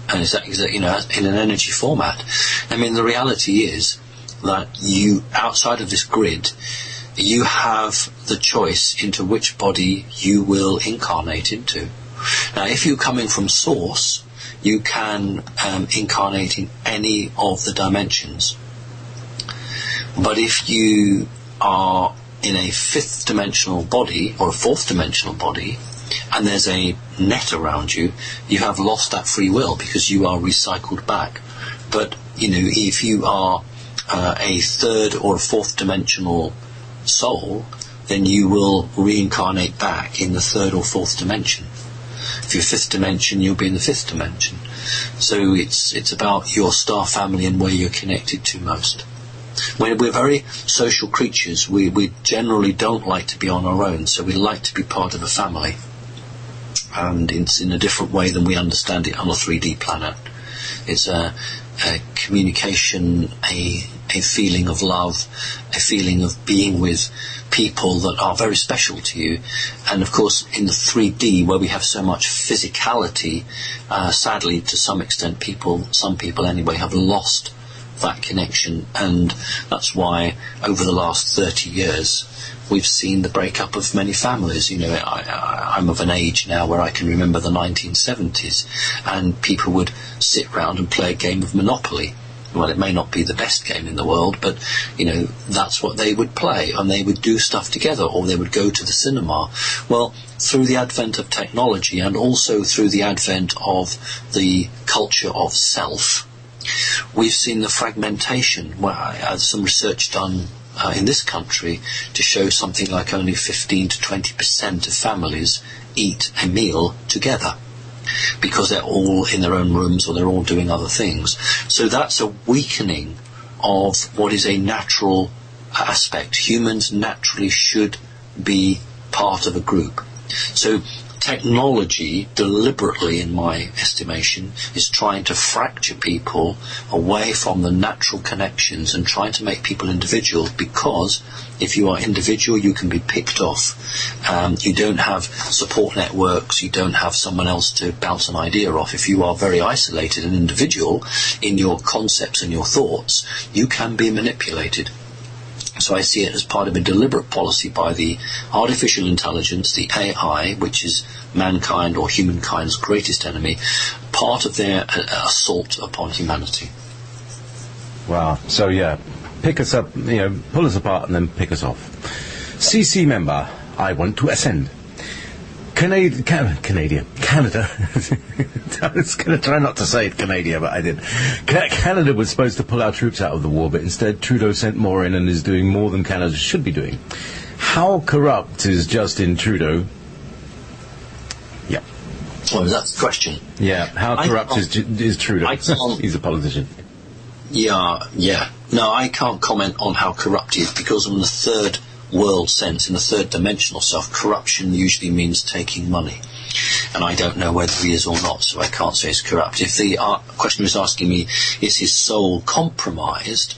And it's you know, in an energy format. I mean, the reality is that you, outside of this grid, you have the choice into which body you will incarnate into. Now, if you're coming from source, you can incarnate in any of the dimensions. But if you are in a 5th dimensional body or a 4th dimensional body, and there's a net around you, you have lost that free will because you are recycled back. But, you know, if you are a 3rd or a 4th dimensional soul, then you will reincarnate back in the 3rd or 4th dimension. If you're 5th dimension, you'll be in the 5th dimension. So it's about your star family and where you're connected to most. We're very social creatures. We generally don't like to be on our own, so we like to be part of a family. And it's in a different way than we understand it on a 3D planet. It's a communication, a feeling of love, a feeling of being with people that are very special to you. And of course, in the 3D, where we have so much physicality, sadly, to some extent, some people anyway, have lost that connection. And that's why over the last 30 years, we've seen the breakup of many families. You know, I'm of an age now where I can remember the 1970s, and people would sit round and play a game of Monopoly. Well, it may not be the best game in the world, but, you know, that's what they would play, and they would do stuff together, or they would go to the cinema. Well, through the advent of technology, and also through the advent of the culture of self, we've seen the fragmentation. Well, there's some research done in this country to show something like only 15 to 20% of families eat a meal together, because they're all in their own rooms or they're all doing other things. So that's a weakening of what is a natural aspect. Humans naturally should be part of a group. So technology, deliberately in my estimation, is trying to fracture people away from the natural connections and trying to make people individual, because if you are individual you can be picked off. You don't have support networks, you don't have someone else to bounce an idea off. If you are very isolated and individual in your concepts and your thoughts, you can be manipulated. So I see it as part of a deliberate policy by the artificial intelligence, the AI, which is mankind or humankind's greatest enemy, part of their assault upon humanity. Wow. So, yeah, pick us up, pull us apart and then pick us off. CC member, I want to ascend. Canada. I was going to try not to say it Canada, but I did. Canada was supposed to pull our troops out of the war, but instead Trudeau sent more in and is doing more than Canada should be doing. How corrupt is Justin Trudeau? Yeah. Well, that's the question. Yeah. How corrupt is Trudeau? He's a politician. Yeah. No, I can't comment on how corrupt he is, because in the third world sense, in the third dimensional self, corruption usually means taking money, and I don't know whether he is or not, so I can't say he's corrupt. If the question was asking me, is his soul compromised,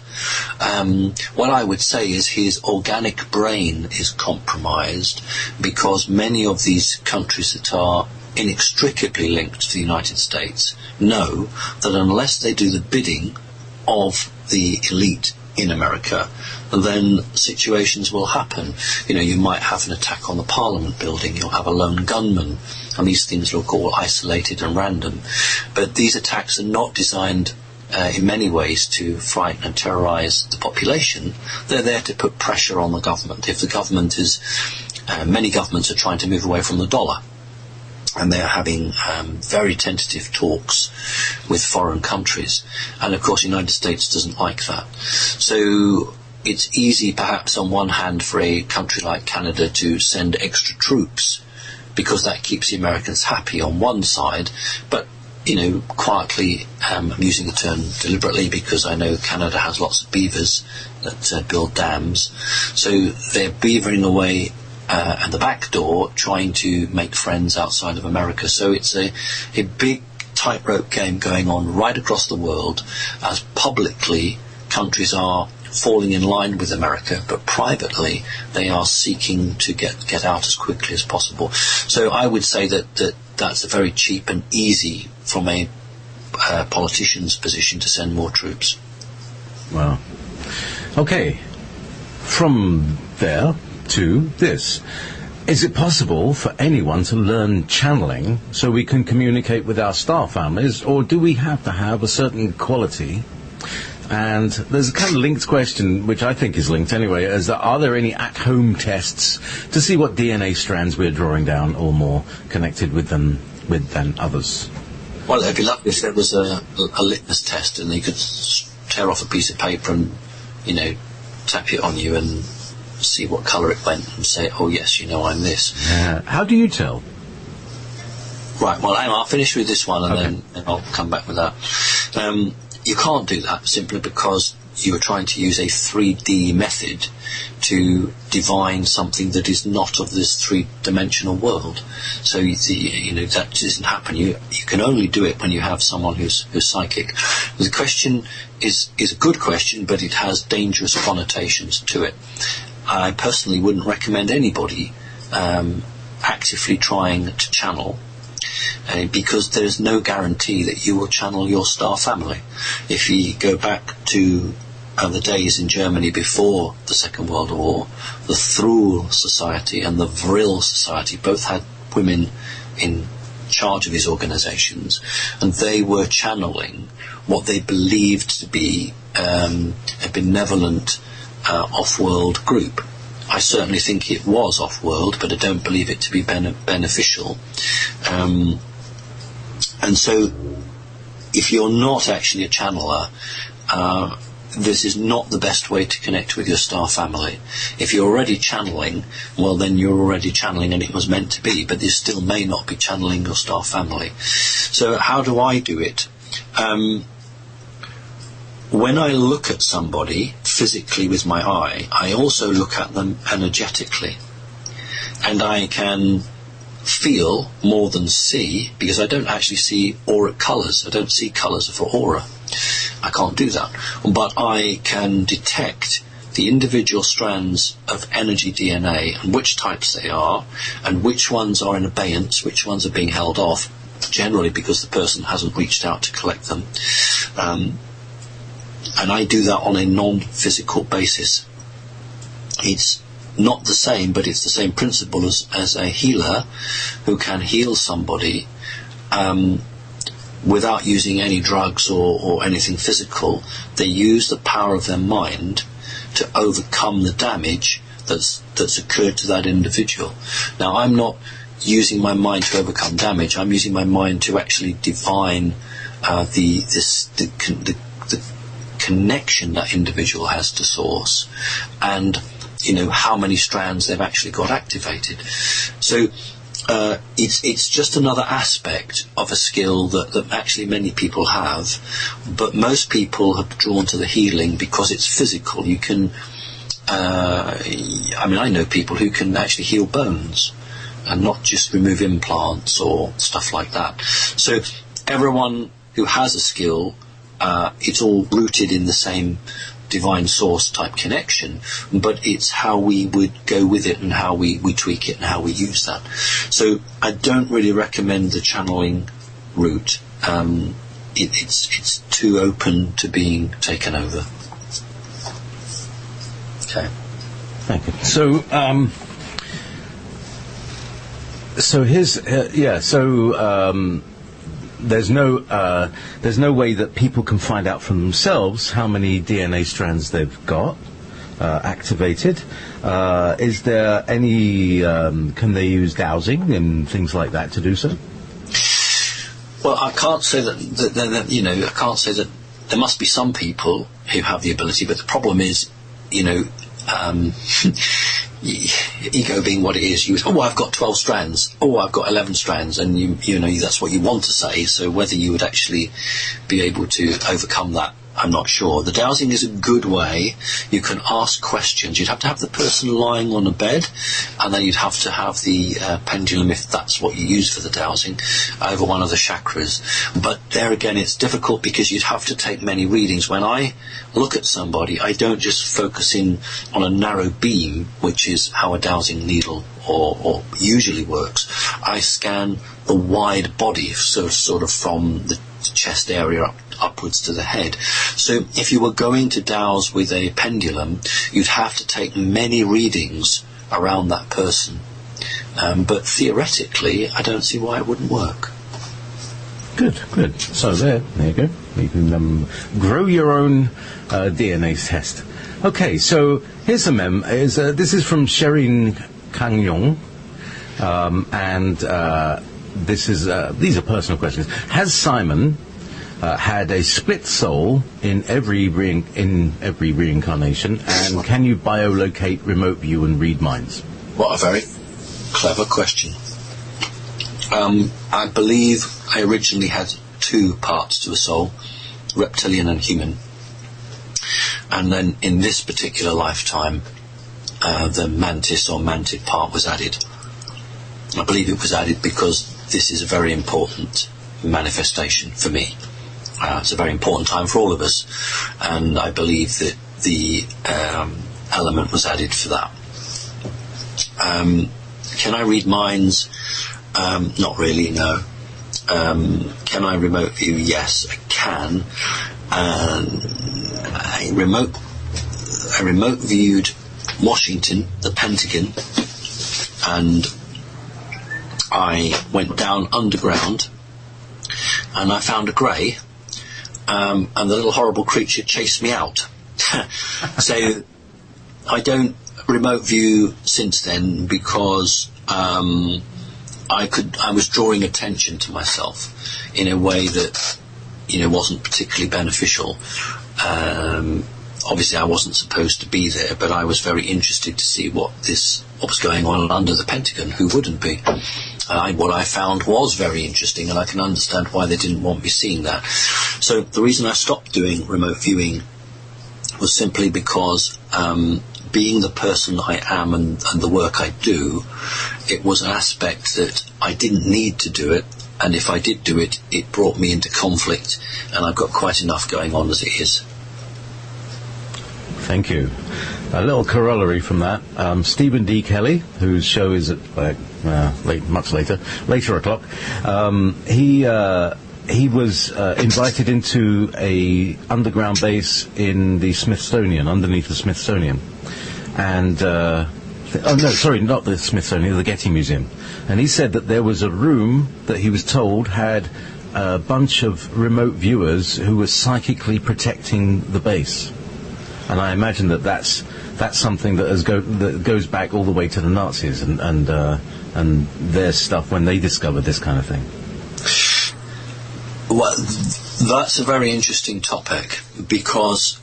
what I would say is his organic brain is compromised, because many of these countries that are inextricably linked to the United States know that unless they do the bidding of the elite in America, then situations will happen. You might have an attack on the Parliament building, you'll have a lone gunman, and these things look all isolated and random. But these attacks are not designed in many ways to frighten and terrorise the population. They're there to put pressure on the government. If the government is, many governments are trying to move away from the dollar, and they're having very tentative talks with foreign countries. And of course the United States doesn't like that. So it's easy perhaps on one hand for a country like Canada to send extra troops, because that keeps the Americans happy on one side, but quietly, I'm using the term deliberately because I know Canada has lots of beavers that build dams, so they're beavering away at the back door, trying to make friends outside of America. So it's a big tightrope game going on right across the world, as publicly countries are falling in line with America, but privately they are seeking to get out as quickly as possible. So I would say that's a very cheap and easy from a politician's position to send more troops. Wow. Okay. From there to this. Is it possible for anyone to learn channeling so we can communicate with our star families, or do we have to have a certain quality? And there's a kind of linked question, which I think is linked anyway, is that are there any at-home tests to see what DNA strands we're drawing down or more connected with than others? Well, it'd be lovely if there was a litmus test and you could tear off a piece of paper and, tap it on you and see what colour it went and say, oh yes, I'm this. How do you tell? Right, well, I'll finish with this one and then I'll come back with that. You can't do that simply because you are trying to use a 3D method to divine something that is not of this three-dimensional world. So that doesn't happen. You can only do it when you have someone who's psychic. The question is a good question, but it has dangerous connotations to it. I personally wouldn't recommend anybody actively trying to channel, because there's no guarantee that you will channel your star family. If you go back to the days in Germany before the Second World War, the Thule Society and the Vril Society both had women in charge of these organizations, and they were channeling what they believed to be a benevolent off-world group. I certainly think it was off-world, but I don't believe it to be beneficial. And so if you're not actually a channeler, this is not the best way to connect with your star family. If you're already channeling, well, then you're already channeling and it was meant to be, but you still may not be channeling your star family. So how do I do it? When I look at somebody physically with my eye, I also look at them energetically. And I can feel more than see, because I don't actually see auric colours. I don't see colours for aura. I can't do that. But I can detect the individual strands of energy DNA and which types they are, and which ones are in abeyance, which ones are being held off, generally because the person hasn't reached out to collect them. And I do that on a non-physical basis. It's not the same, but it's the same principle as a healer who can heal somebody without using any drugs or anything physical. They use the power of their mind to overcome the damage that's occurred to that individual. Now, I'm not using my mind to overcome damage. I'm using my mind to actually divine the connection that individual has to source, and how many strands they've actually got activated. So it's just another aspect of a skill that actually many people have, but most people have drawn to the healing because it's physical. You can I know people who can actually heal bones and not just remove implants or stuff like that. So everyone who has a skill, it's all rooted in the same divine source type connection, but it's how we would go with it and how we tweak it and how we use that. So I don't really recommend the channeling route. It's too open to being taken over. Okay. Thank you. So here's there's no way that people can find out for themselves how many DNA strands they've got activated. Is there any? Can they use dowsing and things like that to do so? Well, I can't say that I can't say that. There must be some people who have the ability, but the problem is, ego being what it is, I've got 12 strands, I've got 11 strands, and you know that's what you want to say. So whether you would actually be able to overcome that, I'm not sure. The dowsing is a good way. You can ask questions. You'd have to have the person lying on a bed, and then you'd have to have the pendulum, if that's what you use for the dowsing, over one of the chakras. But there again, it's difficult because you'd have to take many readings. When I look at somebody, I don't just focus in on a narrow beam, which is how a dowsing needle or usually works. I scan the wide body, so sort of from the chest area upwards to the head. So if you were going to dowse with a pendulum, you'd have to take many readings around that person. But theoretically, I don't see why it wouldn't work. Good. So there you go. You can grow your own DNA test. Okay, so here's this is from Sherin Kang-yong, and these are personal questions. Has Simon had a split soul in every reincarnation, and can you biolocate, remote view, and read minds? What a very clever question. I believe I originally had two parts to a soul, reptilian and human. And then in this particular lifetime, the mantis or mantid part was added. I believe it was added because this is a very important manifestation for me. It's a very important time for all of us, and I believe that the element was added for that. Can I read minds? Not really, no. Can I remote view? Yes, I can. I remote viewed Washington, the Pentagon, and I went down underground and I found a grey, and the little horrible creature chased me out. So I don't remote view since then because I was drawing attention to myself in a way that wasn't particularly beneficial. Obviously, I wasn't supposed to be there, but I was very interested to see what was going on under the Pentagon. Who wouldn't be? What I found was very interesting, and I can understand why they didn't want me seeing that. So the reason I stopped doing remote viewing was simply because, being the person I am and the work I do, it was an aspect that I didn't need to do it, and if I did do it, it brought me into conflict, and I've got quite enough going on as it is. Thank you. A little corollary from that, Stephen D. Kelly, whose show is at much later o'clock, he was invited into a underground base in the Smithsonian, underneath the Smithsonian. And, not the Smithsonian, the Getty Museum. And he said that there was a room that he was told had a bunch of remote viewers who were psychically protecting the base. And I imagine that's something that goes back all the way to the Nazis and their stuff when they discovered this kind of thing. Well, that's a very interesting topic, because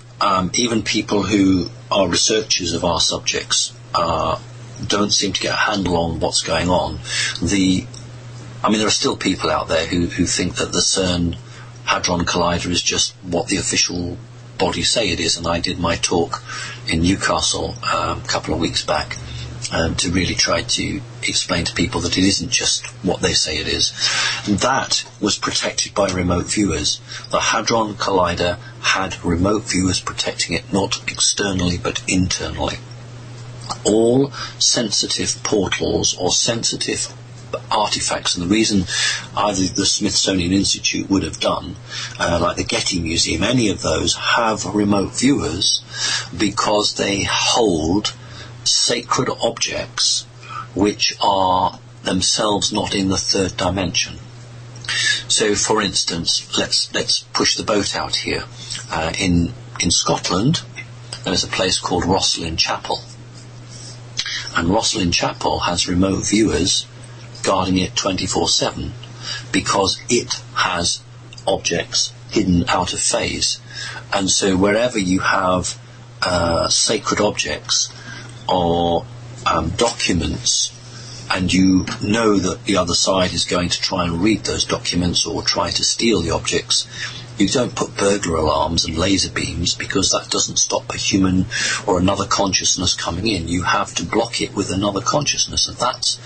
even people who are researchers of our subjects don't seem to get a handle on what's going on. There are still people out there who think that the CERN Hadron Collider is just what the official bodies say it is, and I did my talk in Newcastle a couple of weeks back to really try to explain to people that it isn't just what they say it is. That was protected by remote viewers. The Hadron Collider had remote viewers protecting it, not externally but internally. All sensitive portals or sensitive artifacts, and the reason either the Smithsonian Institute would have done, like the Getty Museum, any of those have remote viewers because they hold sacred objects which are themselves not in the third dimension. So, for instance, let's push the boat out here. In Scotland, there's a place called Rosslyn Chapel, and Rosslyn Chapel has remote viewers guarding it 24/7 because it has objects hidden out of phase. And so wherever you have sacred objects or documents, and you know that the other side is going to try and read those documents or try to steal the objects, you don't put burglar alarms and laser beams, because that doesn't stop a human or another consciousness coming in. You have to block it with another consciousness, and that's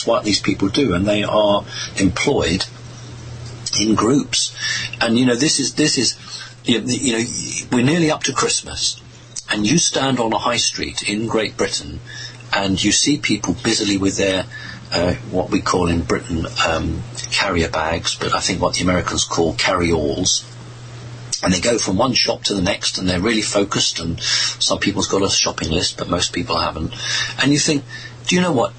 what these people do, and they are employed in groups. And this is we're nearly up to Christmas, and you stand on a high street in Great Britain, and you see people busily with their what we call in Britain carrier bags, but I think what the Americans call carry-alls. And they go from one shop to the next, and they're really focused, and some people's got a shopping list, but most people haven't. And you think, do you know what?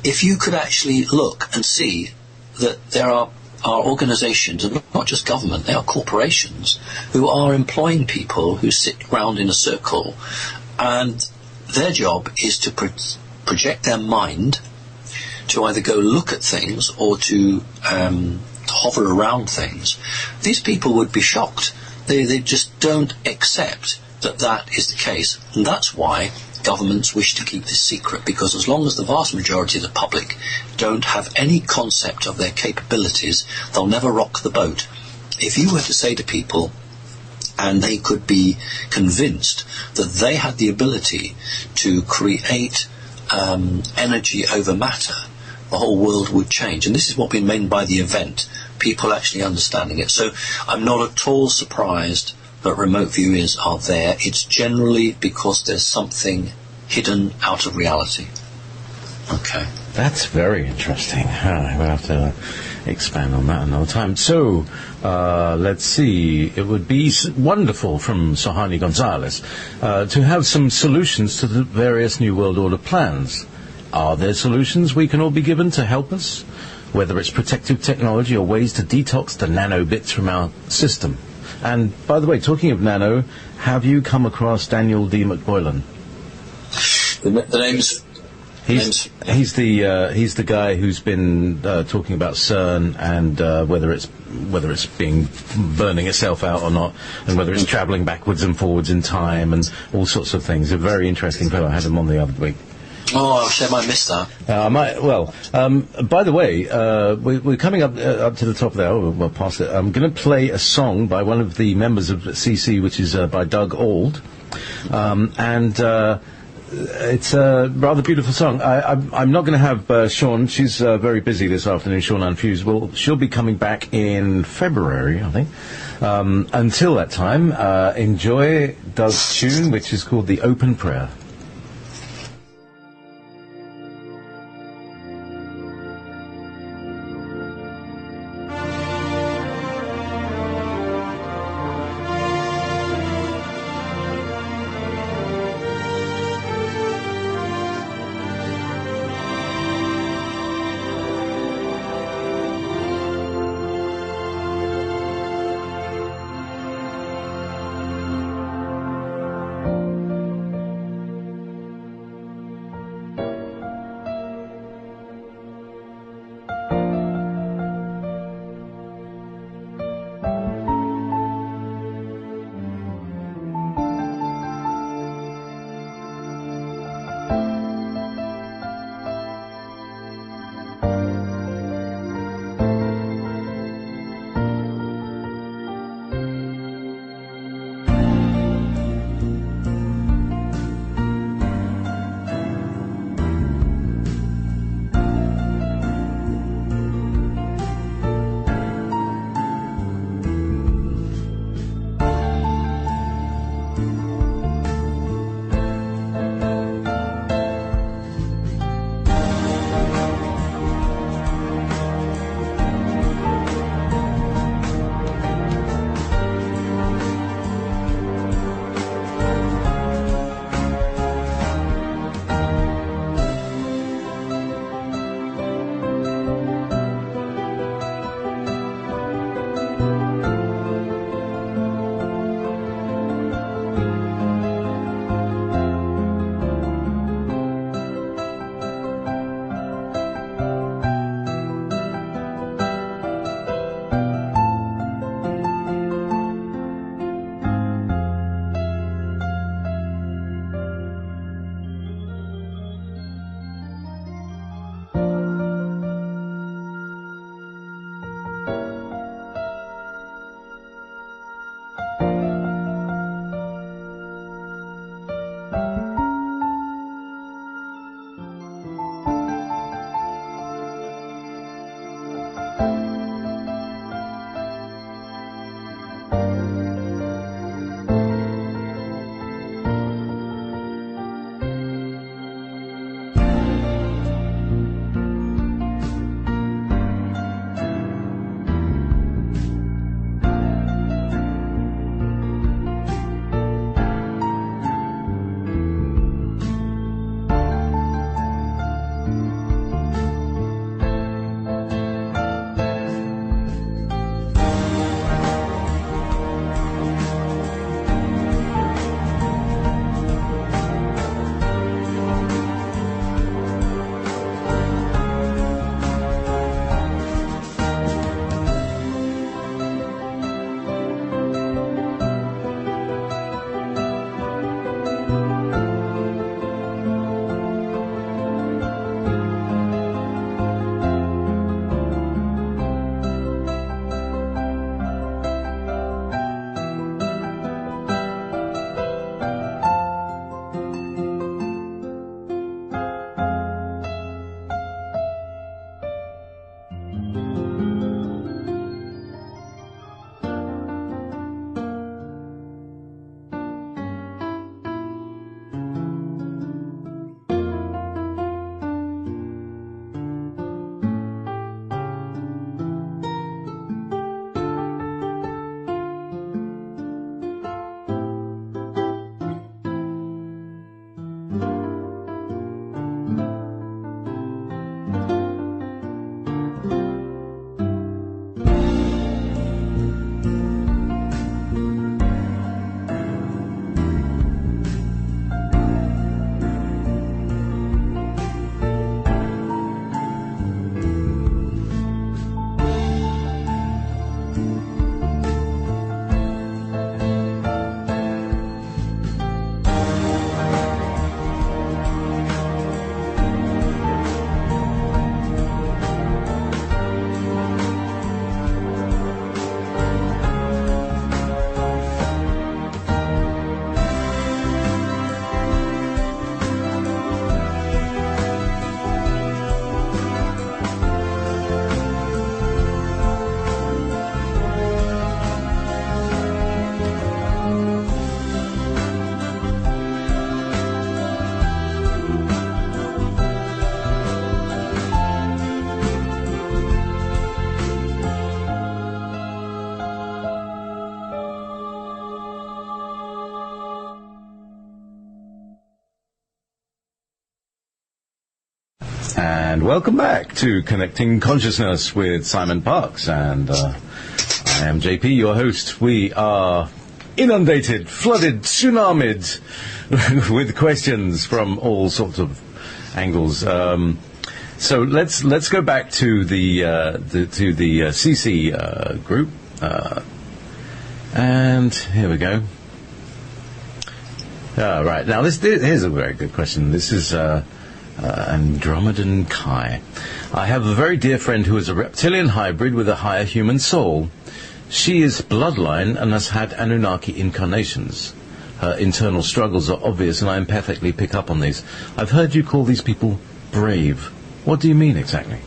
If you could actually look and see that there are organisations, and not just government, they are corporations, who are employing people who sit round in a circle, and their job is to project their mind to either go look at things or to hover around things. These people would be shocked. They just don't accept that is the case. And that's why governments wish to keep this secret, because as long as the vast majority of the public don't have any concept of their capabilities, they'll never rock the boat. If you were to say to people, and they could be convinced that they had the ability to create energy over matter, the whole world would change. And this is what we mean by the event, people actually understanding it. So I'm not at all surprised that remote viewers are there. It's generally because there's something hidden out of reality. Okay. That's very interesting. We'll have to expand on that another time. So, let's see. It would be wonderful from Sohani Gonzalez to have some solutions to the various New World Order plans. Are there solutions we can all be given to help us? Whether it's protective technology or ways to detox the nanobits from our system. And, by the way, talking of nano, have you come across Daniel D. McBoylan? The name's... He's the guy who's been talking about CERN and whether it's being burning itself out or not, and whether it's travelling backwards and forwards in time and all sorts of things. A very interesting fellow. I had him on the other week. Oh, I might miss that. By the way, we're coming up to the top of the hour. Well, past it. I'm going to play a song by one of the members of CC, which is by Doug Auld, and it's a rather beautiful song. I'm not going to have Sean. She's very busy this afternoon, Sean Unfused. Well, she'll be coming back in February, I think. Until that time, enjoy Doug's tune, which is called The Open Prayer. And welcome back to Connecting Consciousness with Simon Parkes. And I am JP, your host. We are inundated, flooded, tsunamied with questions from all sorts of angles. So let's go back to the CC group. And here we go. Right, now here's a very good question. This is Andromedan Kai. I have a very dear friend who is a reptilian hybrid with a higher human soul. She is bloodline and has had Anunnaki incarnations. Her internal struggles are obvious, and I empathically pick up on these. I've heard you call these people brave. What do you mean exactly?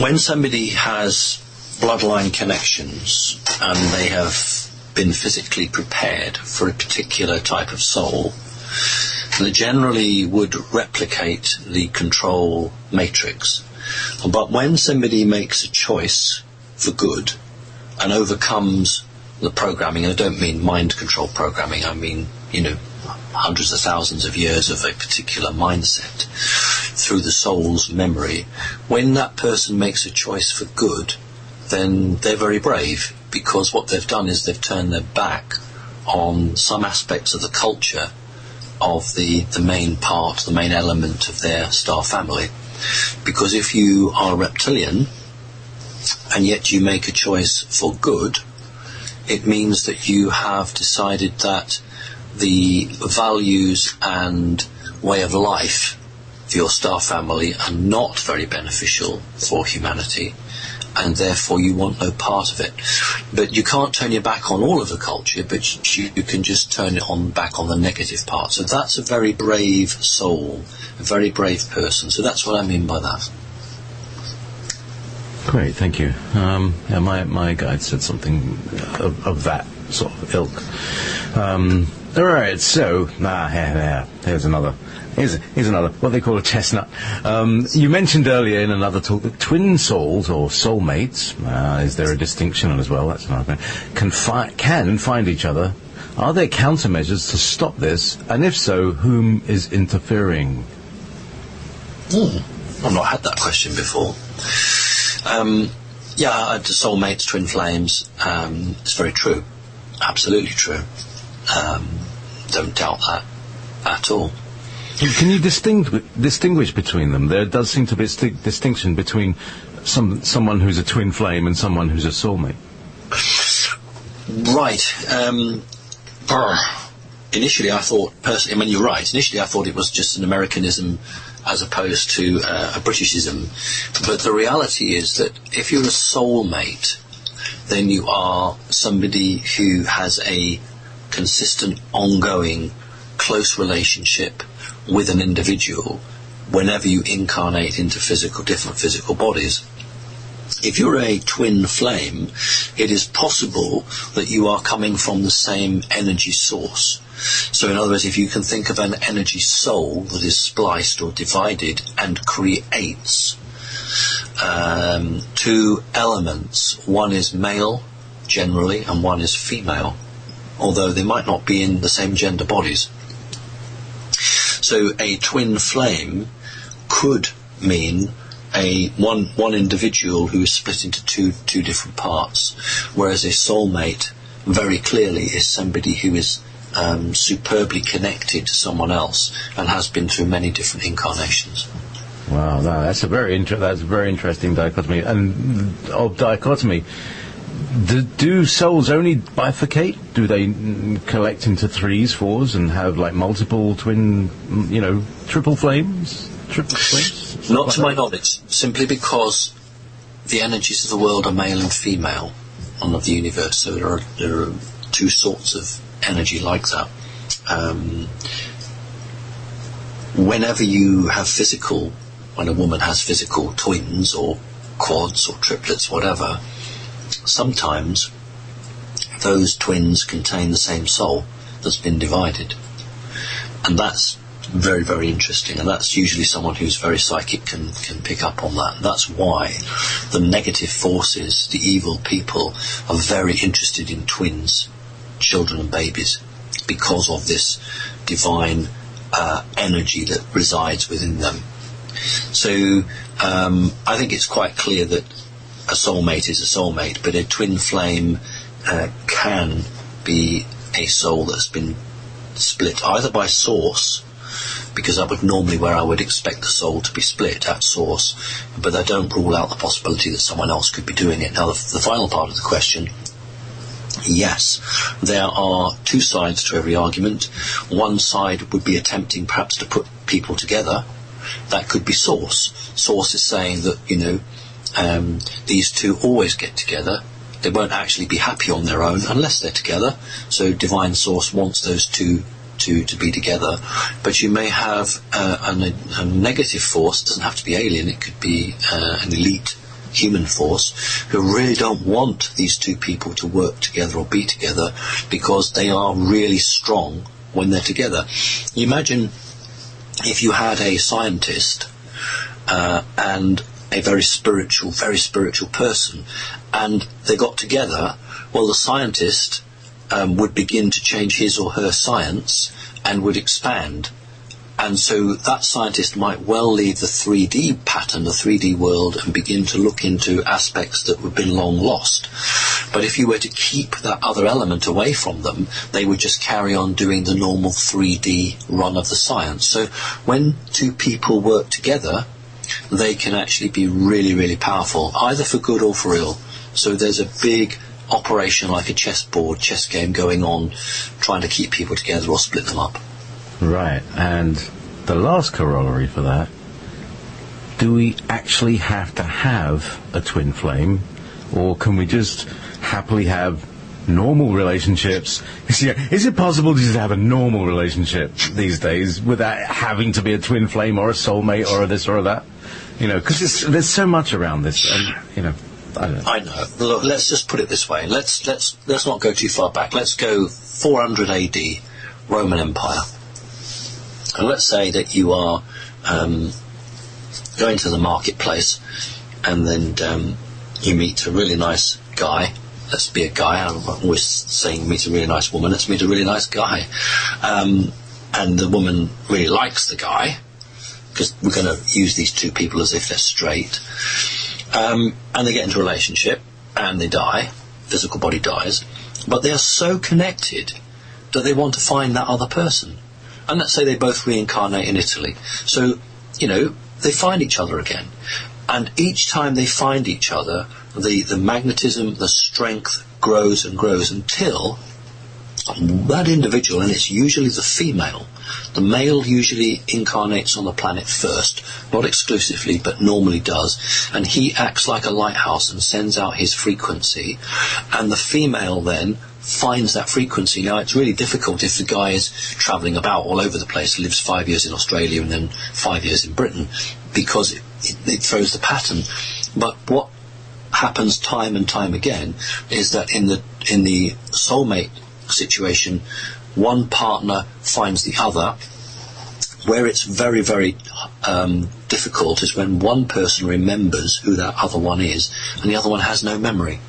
When somebody has bloodline connections and they have been physically prepared for a particular type of soul, they generally would replicate the control matrix. But when somebody makes a choice for good and overcomes the programming, and I don't mean mind control programming, I mean, hundreds of thousands of years of a particular mindset through the soul's memory, when that person makes a choice for good, then they're very brave, because what they've done is they've turned their back on some aspects of the culture of the main part, the main element of their star family. Because if you are reptilian and yet you make a choice for good, it means that you have decided that the values and way of life of your star family are not very beneficial for humanity, and therefore you want no part of it. But you can't turn your back on all of the culture, but you can just turn it back on the negative part. So that's a very brave soul, a very brave person. So that's what I mean by that. Great, thank you. My guide said something of that sort of ilk. All right, so here's another. Here's another, what they call a chestnut. You mentioned earlier in another talk that twin souls or soulmates, is there a distinction as well? That's another thing. Can find each other. Are there countermeasures to stop this? And if so, whom is interfering? I've not had that question before. Soulmates, twin flames. It's very true. Absolutely true. Don't doubt that at all. Can you distinguish between them? There does seem to be a distinction between someone who's a twin flame and someone who's a soulmate. Right. Initially, I thought, personally, you're right. Initially, I thought it was just an Americanism as opposed to a Britishism. But the reality is that if you're a soulmate, then you are somebody who has a consistent, ongoing, close relationship with an individual whenever you incarnate into different physical bodies. If you're a twin flame, it is possible that you are coming from the same energy source. So in other words, if you can think of an energy soul that is spliced or divided and creates two elements, one is male generally and one is female, although they might not be in the same gender bodies. So a twin flame could mean one individual who is split into two different parts, whereas a soulmate very clearly is somebody who is superbly connected to someone else and has been through many different incarnations. Wow, that's a very interesting dichotomy. And of dichotomy, do souls only bifurcate? Do they collect into threes, fours, and have like multiple twin, triple flames? Not to my knowledge, simply because the energies of the world are male and female, and of the universe. So there are two sorts of energy like that. Whenever you have when a woman has physical twins or quads or triplets, whatever, sometimes those twins contain the same soul that's been divided. And that's very, very interesting, and that's usually someone who's very psychic can pick up on that. And that's why the negative forces, the evil people, are very interested in twins, children and babies, because of this divine energy that resides within them. So I think it's quite clear that a soulmate is a soulmate, but a twin flame can be a soul that's been split either by source, because that would normally where I would expect the soul to be split at source, but I don't rule out the possibility that someone else could be doing it. Now the final part of the question, yes, there are two sides to every argument. One side would be attempting perhaps to put people together. That could be source. Source is saying that, these two always get together. They won't actually be happy on their own unless they're together. So divine source wants those two to be together. But you may have a negative force. It doesn't have to be alien. It could be an elite human force who really don't want these two people to work together or be together because they are really strong when they're together. You imagine if you had a scientist and a very spiritual person, and they got together, well, the scientist would begin to change his or her science and would expand. And so that scientist might well leave the 3D pattern, the 3D world, and begin to look into aspects that have been long lost. But if you were to keep that other element away from them, they would just carry on doing the normal 3D run of the science. So when two people work together, they can actually be really, really powerful, either for good or for ill. So there's a big operation like a chess game going on, trying to keep people together or split them up. Right, and the last corollary for that, do we actually have to have a twin flame, or can we just happily have normal relationships? Is it possible to just have a normal relationship these days without having to be a twin flame or a soulmate or a this or a that? Because there's so much around this, and I don't know. I know. Look, let's just put it this way. Let's not go too far back. Let's go 400 AD, Roman Empire. And let's say that you are going to the marketplace, and then you meet a really nice guy. Let's be a guy. I'm always saying meet a really nice woman. Let's meet a really nice guy. And the woman really likes the guy, because we're going to use these two people as if they're straight. And they get into a relationship, and they die. Physical body dies. But they are so connected that they want to find that other person. And let's say they both reincarnate in Italy. So, they find each other again. And each time they find each other, the magnetism, the strength grows and grows until that individual, and it's usually the female, the male usually incarnates on the planet first, not exclusively, but normally does, and he acts like a lighthouse and sends out his frequency, and the female then finds that frequency. Now, it's really difficult if the guy is travelling about all over the place, lives 5 years in Australia and then 5 years in Britain, because it throws the pattern. But what happens time and time again is that in the soulmate situation, one partner finds the other. Where it's very, very difficult is when one person remembers who that other one is and the other one has no memory.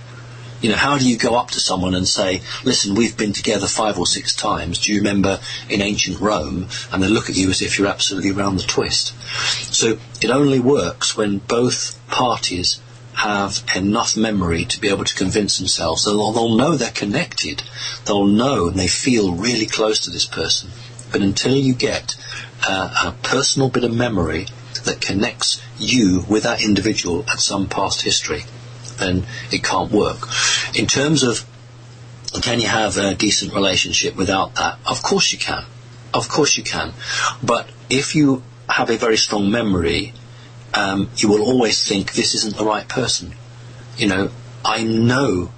How do you go up to someone and say, listen, we've been together 5 or 6 times, do you remember in ancient Rome? And they look at you as if you're absolutely round the twist. So it only works when both parties have enough memory to be able to convince themselves that they'll know they're connected. They'll know and they feel really close to this person. But until you get a personal bit of memory that connects you with that individual at some past history, then it can't work. In terms of, can you have a decent relationship without that? Of course you can. Of course you can. But if you have a very strong memory, you will always think, this isn't the right person. I know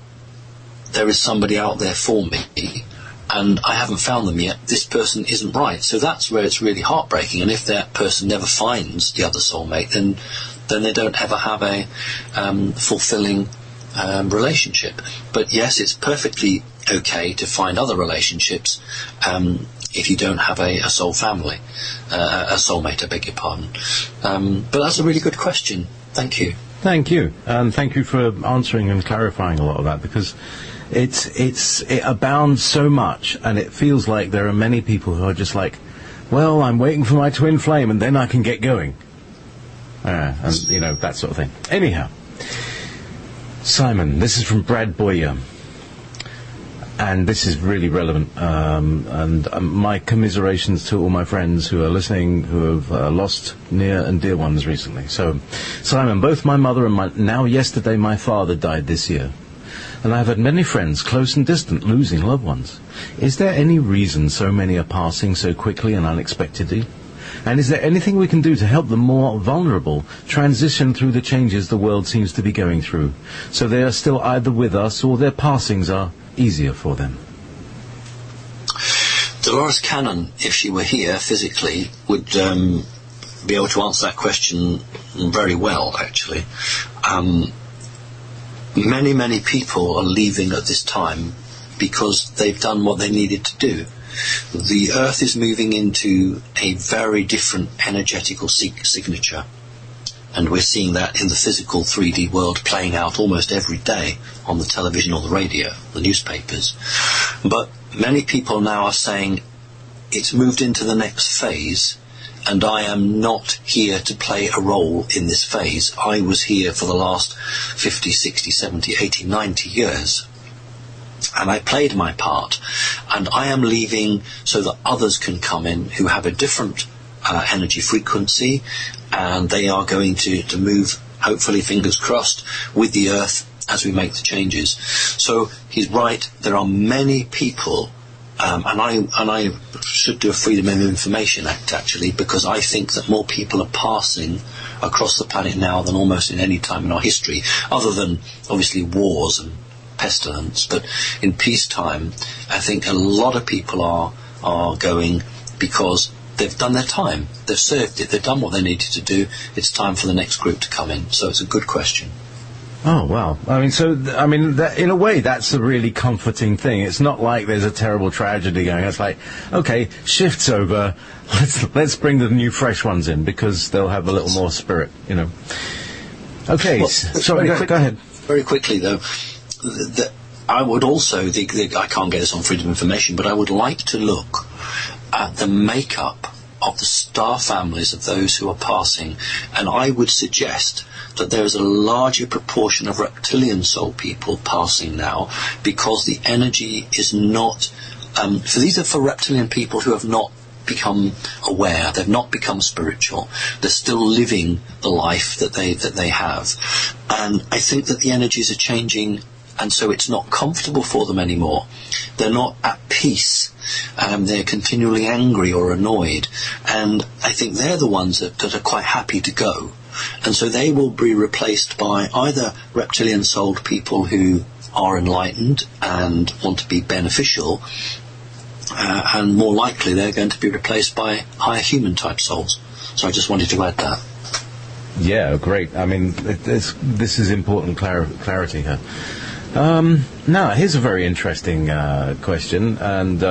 there is somebody out there for me, and I haven't found them yet. This person isn't right. So that's where it's really heartbreaking. And if that person never finds the other soulmate, then they don't ever have a fulfilling relationship. But yes, it's perfectly okay to find other relationships if you don't have a soul family, a soulmate, I beg your pardon. But that's a really good question. Thank you. Thank you. And thank you for answering and clarifying a lot of that, because it abounds so much, and it feels like there are many people who are just like, well, I'm waiting for my twin flame, and then I can get going. And, that sort of thing. Anyhow, Simon, this is from Brad Boyer. And this is really relevant. My commiserations to all my friends who are listening, who have lost near and dear ones recently. So, Simon, both my mother and yesterday my father died this year. And I've had many friends, close and distant, losing loved ones. Is there any reason so many are passing so quickly and unexpectedly? And is there anything we can do to help the more vulnerable transition through the changes the world seems to be going through, so they are still either with us or their passings are easier for them? Dolores Cannon, if she were here physically, would be able to answer that question very well, actually. Many people are leaving at this time because they've done what they needed to do. The Earth is moving into a very different energetical signature, and we're seeing that in the physical 3D world playing out almost every day on the television or the radio, the newspapers. But many people now are saying it's moved into the next phase, and I am not here to play a role in this phase. I was here for the last 50, 60, 70, 80, 90 years. And I played my part, and I am leaving so that others can come in who have a different energy frequency, and they are going to move, hopefully, fingers crossed, with the Earth as we make the changes. So he's right, there are many people, and I should do a Freedom of Information Act, actually, because I think that more people are passing across the planet now than almost in any time in our history, other than, obviously, wars and pestilence. But in peacetime, I think a lot of people are going because they've done their time, they've served it, they've done what they needed to do. It's time for the next group to come in. So it's a good question. Oh, wow. That, in a way, that's a really comforting thing. It's not like there's a terrible tragedy going. It's like, okay, shift's over. Let's bring the new fresh ones in, because they'll have a little more spirit, Okay, well, sorry, go ahead. Very quickly, though, I would also, I can't get this on Freedom of Information, but I would like to look at the makeup of the star families of those who are passing, and I would suggest that there is a larger proportion of reptilian soul people passing now, because the energy is not, these are for reptilian people who have not become aware, they've not become spiritual, they're still living the life that they have, and I think that the energies are changing, and so it's not comfortable for them anymore. They're not at peace. They're continually angry or annoyed, and I think they're the ones that are quite happy to go, and so they will be replaced by either reptilian souled people who are enlightened and want to be beneficial, and more likely they're going to be replaced by higher human type souls. So I just wanted to add that. Yeah, great. I mean, this is important clarity here. Now, here's a very interesting question, and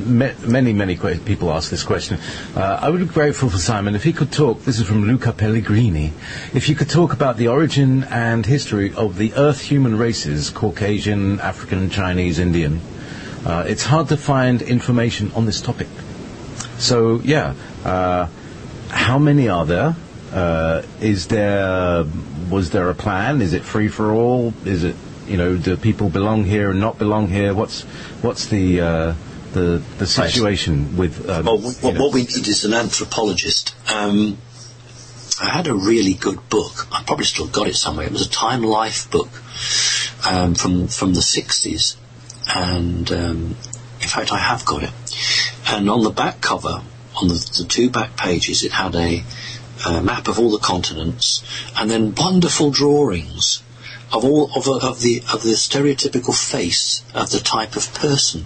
many people ask this question. I would be grateful for Simon if he could talk, this is from Luca Pellegrini, if you could talk about the origin and history of the Earth-human races, Caucasian, African, Chinese, Indian. It's hard to find information on this topic. So, how many are there? Was there a plan? Is it free for all? Is it, do people belong here and not belong here? What's the situation with? What we need is an anthropologist. I had a really good book. I probably still got it somewhere. It was a Time Life book from the 60s, and in fact I have got it. And on the back cover, on the two back pages, it had a map of all the continents, and then wonderful drawings of the stereotypical face of the type of person.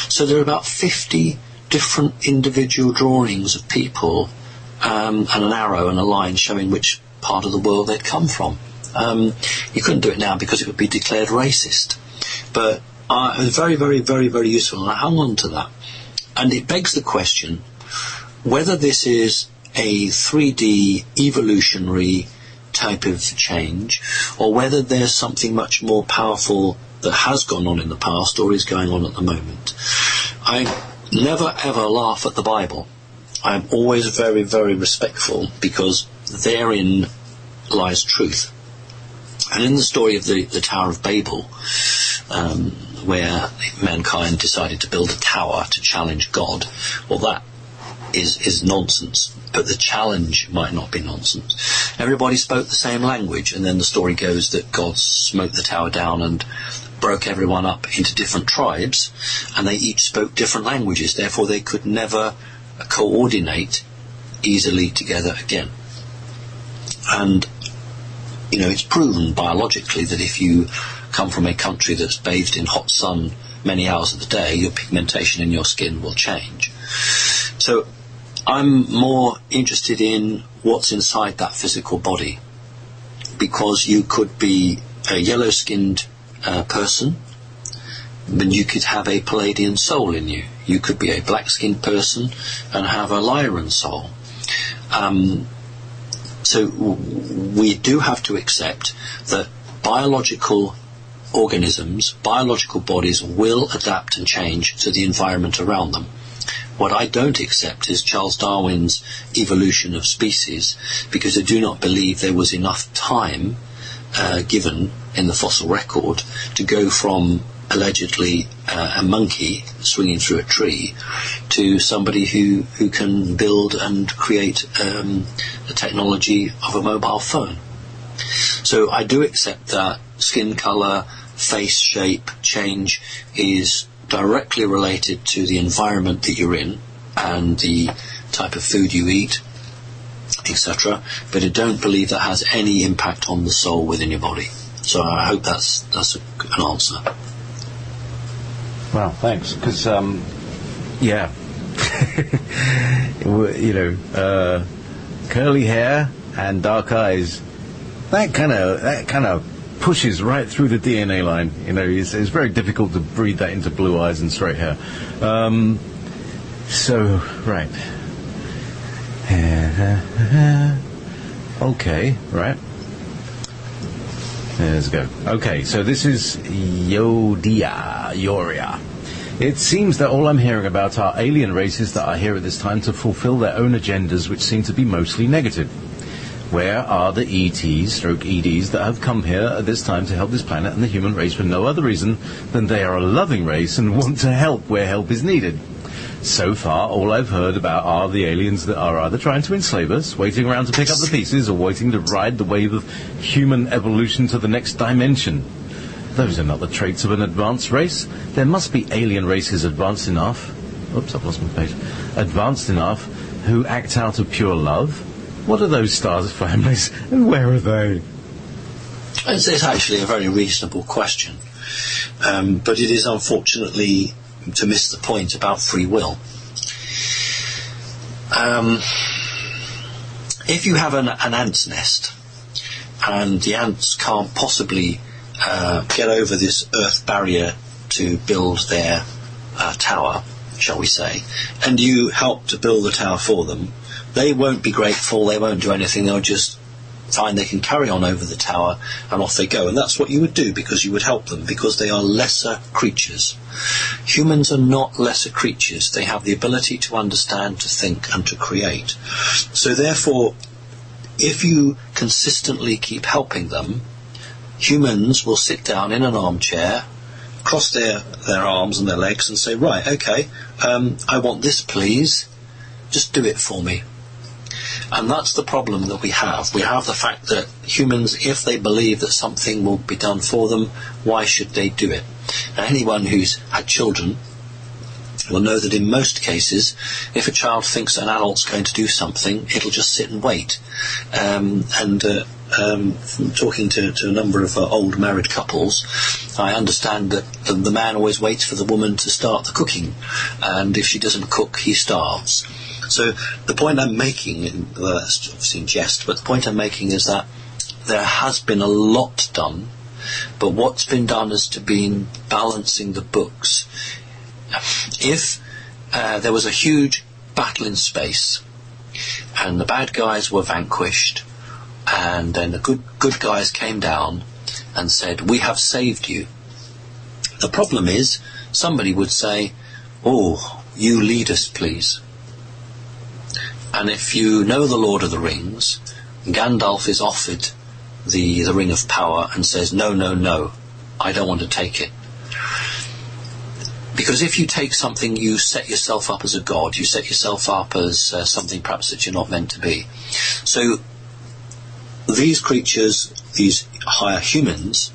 So there are about 50 different individual drawings of people, and an arrow and a line showing which part of the world they'd come from. You couldn't do it now because it would be declared racist, but it was very, very, very, very useful, and I hung on to that. And it begs the question whether this is a 3D evolutionary type of change, or whether there's something much more powerful that has gone on in the past or is going on at the moment. I never ever laugh at the Bible. I'm always very, very respectful, because therein lies truth. And in the story of the Tower of Babel, where mankind decided to build a tower to challenge God, well, that is nonsense, but the challenge might not be nonsense. Everybody spoke the same language, and then the story goes that God smote the tower down and broke everyone up into different tribes, and they each spoke different languages, therefore they could never coordinate easily together again. And it's proven biologically that if you come from a country that's bathed in hot sun many hours of the day, your pigmentation in your skin will change. So I'm more interested in what's inside that physical body, because you could be a yellow-skinned person, but you could have a Palladian soul in you. You could be a black-skinned person and have a Lyran soul. So we do have to accept that biological organisms, biological bodies will adapt and change to the environment around them. What I don't accept is Charles Darwin's evolution of species, because I do not believe there was enough time given in the fossil record to go from allegedly a monkey swinging through a tree to somebody who can build and create the technology of a mobile phone. So I do accept that skin colour, face shape change is directly related to the environment that you're in and the type of food you eat, etc. But I don't believe that has any impact on the soul within your body. So I hope that's an answer. Well, thanks. Because, curly hair and dark eyes, that kind of pushes right through the DNA line. It's very difficult to breed that into blue eyes and straight hair. Right. Okay, right. Let's go. Okay, so this is Yoria. It seems that all I'm hearing about are alien races that are here at this time to fulfill their own agendas, which seem to be mostly negative. Where are the ETs/EDs that have come here at this time to help this planet and the human race for no other reason than they are a loving race and want to help where help is needed? So far, all I've heard about are the aliens that are either trying to enslave us, waiting around to pick up the pieces, or waiting to ride the wave of human evolution to the next dimension. Those are not the traits of an advanced race. There must be alien races advanced enough. Oops, I've lost my page. Advanced enough who act out of pure love. What are those stars families, and where are they? It's actually a very reasonable question, but it is unfortunately to miss the point about free will. If you have an ant's nest, and the ants can't possibly get over this earth barrier to build their tower, shall we say, and you help to build the tower for them, they won't be grateful, they won't do anything, they'll just find they can carry on over the tower and off they go. And that's what you would do, because you would help them, because they are lesser creatures. Humans are not lesser creatures. They have the ability to understand, to think and to create. So therefore, if you consistently keep helping them, humans will sit down in an armchair, cross their arms and their legs and say, right, okay, I want this please, just do it for me. And that's the problem that we have. We have the fact that humans, if they believe that something will be done for them, why should they do it? Now, anyone who's had children will know that in most cases, if a child thinks an adult's going to do something, it'll just sit and wait. From talking to a number of old married couples, I understand that the man always waits for the woman to start the cooking, and if she doesn't cook, he starves. So the point I'm making, that's obviously in jest, but the point I'm making is that there has been a lot done, but what's been done has been balancing the books. If there was a huge battle in space, and the bad guys were vanquished, and then the good guys came down and said, we have saved you, The problem is, somebody would say, "Oh, you lead us, please." And if you know the Lord of the Rings, Gandalf is offered the Ring of Power and says, "No, no, no, I don't want to take it." Because if you take something, you set yourself up as a god. You set yourself up as something perhaps that you're not meant to be. So these creatures, these higher humans,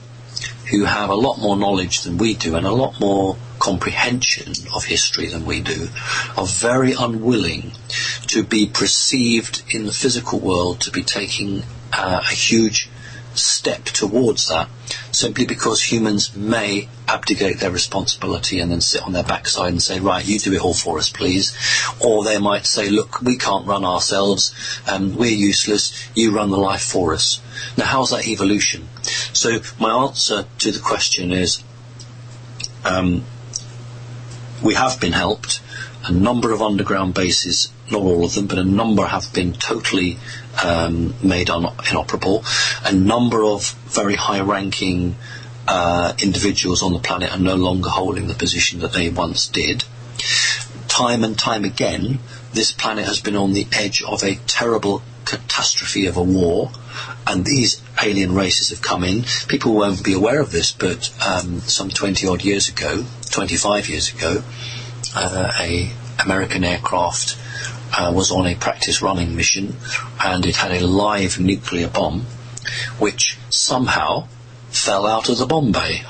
who have a lot more knowledge than we do and a lot more comprehension of history than we do, are very unwilling to be perceived in the physical world to be taking a huge step towards that, simply because humans may abdicate their responsibility and then sit on their backside and say, "Right, you do it all for us, please." Or they might say, "Look, we can't run ourselves, we're useless, you run the life for us." Now, how's that evolution? So my answer to the question is, we have been helped. A number of underground bases, not all of them, but a number have been totally made inoperable. A number of very high-ranking individuals on the planet are no longer holding the position that they once did. Time and time again, this planet has been on the edge of a terrible catastrophe of a war, and these alien races have come in. People won't be aware of this, but some 20-odd years ago, 25 years ago, a American aircraft was on a practice running mission, and it had a live nuclear bomb, which somehow fell out of the bomb bay.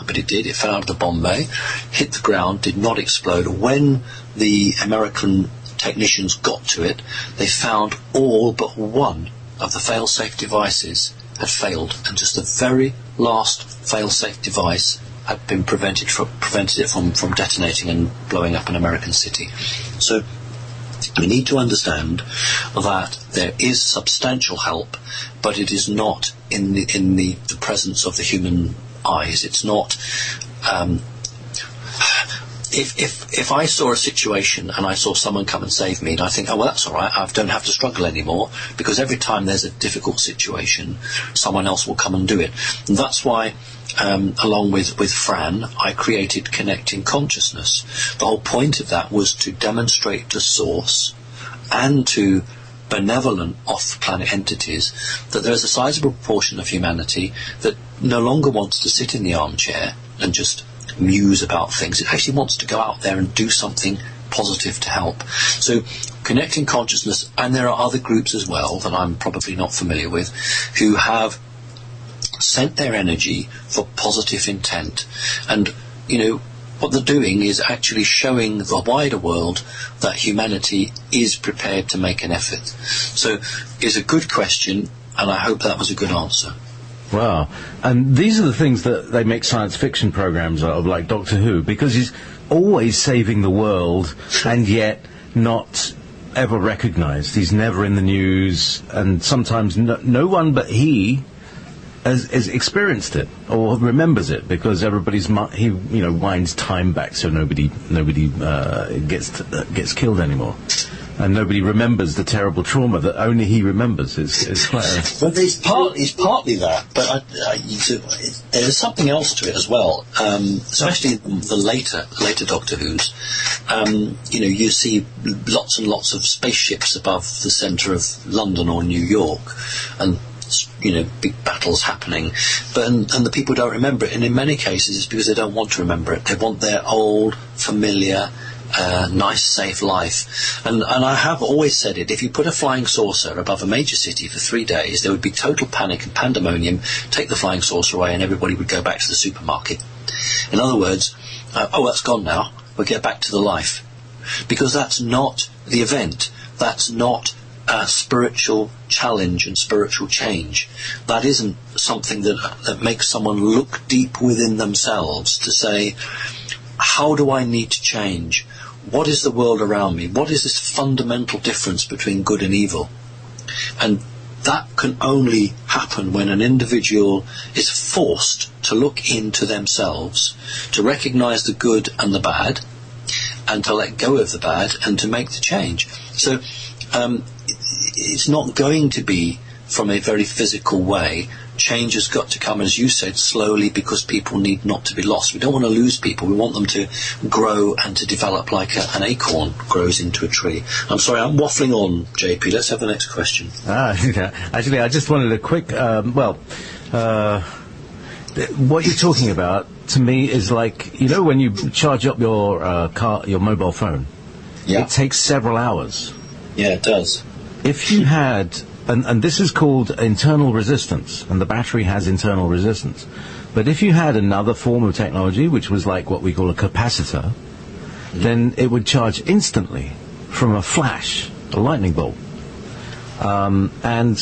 But it did. It fell out of the bomb bay, hit the ground, did not explode. When the American technicians got to it, they found all but one of the fail-safe devices had failed, and just the very last fail-safe device had been prevented it from detonating and blowing up an American city. So we need to understand that there is substantial help, but it is not in the presence of the human eyes. It's not. If I saw a situation and I saw someone come and save me, and I think, "Oh, well, that's all right, I don't have to struggle anymore," because every time there's a difficult situation, someone else will come and do it. And that's why, along with Fran, I created Connecting Consciousness. The whole point of that was to demonstrate to Source and to benevolent off-planet entities that there is a sizable proportion of humanity that no longer wants to sit in the armchair and just muse about things. It actually wants to go out there and do something positive to help. So Connecting Consciousness, and there are other groups as well that I'm probably not familiar with, who have sent their energy for positive intent. And, what they're doing is actually showing the wider world that humanity is prepared to make an effort. So it's a good question, and I hope that was a good answer. Wow. And these are the things that they make science fiction programs out of, like Doctor Who, because he's always saving the world and yet not ever recognized. He's never in the news, and sometimes no one but he has experienced it or remembers it, because he winds time back so nobody gets killed anymore. And nobody remembers the terrible trauma that only he remembers. It's quite But it's partly that, but there's something else to it as well. Especially the later Doctor Who's. You see lots and lots of spaceships above the centre of London or New York, and big battles happening, and the people don't remember it. And in many cases, it's because they don't want to remember it. They want their old, familiar, nice, safe life. And I have always said it, if you put a flying saucer above a major city for 3 days, there would be total panic and pandemonium. Take the flying saucer away and everybody would go back to the supermarket. In other words, that's gone now, we'll get back to the life. Because that's not the event. That's not a spiritual challenge and spiritual change. That isn't something that makes someone look deep within themselves to say, how do I need to change? What is the world around me? What is this fundamental difference between good and evil? And that can only happen when an individual is forced to look into themselves, to recognize the good and the bad, and to let go of the bad and to make the change. So it's not going to be from a very physical way. Change has got to come, as you said, slowly, because people need not to be lost. We don't want to lose people. We want them to grow and to develop like an acorn grows into a tree. I'm sorry, I'm waffling on, JP. Let's have the next question. Actually, I just wanted a quick, what you're talking about, to me, is like, you know, when you charge up your your mobile phone, Yeah. it takes several hours. Yeah, it does. If you had, and this is called internal resistance, and the battery has internal resistance, but if you had another form of technology, which was like what we call a capacitor, then it would charge instantly from a flash, a lightning bolt. And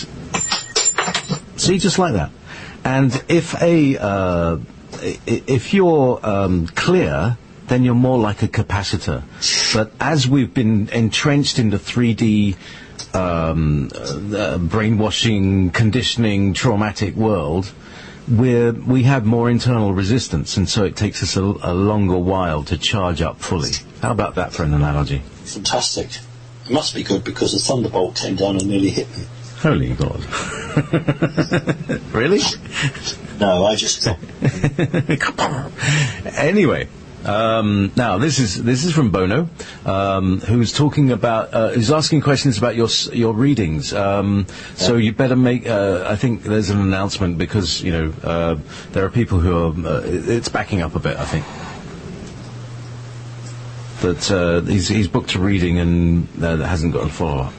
see, just like that. And if you're clear, then you're more like a capacitor. But as we've been entrenched in the 3D brainwashing, conditioning, traumatic world, we have more internal resistance, and so it takes us a longer while to charge up fully. How about that for an analogy? Fantastic. It must be good, because a thunderbolt came down and nearly hit me. Holy God. Really? No, I just... Anyway, now this is from Bono, who's talking about, who's asking questions about your readings. So you better make. I think there's an announcement, because you know there are people who are. It's backing up a bit, I think. That he's booked a reading and that hasn't got a follow-up.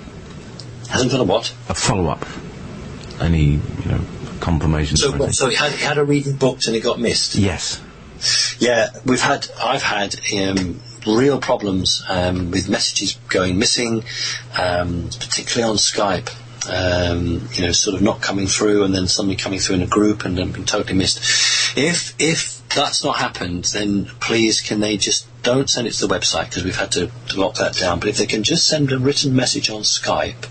Hasn't got a what? A follow-up. Any confirmation? So he had a reading booked and it got missed. Yes. Yeah, I've had real problems with messages going missing, particularly on Skype. Sort of not coming through, and then suddenly coming through in a group and then being totally missed. If that's not happened, then please can they just don't send it to the website, because we've had to lock that down. But if they can just send a written message on Skype,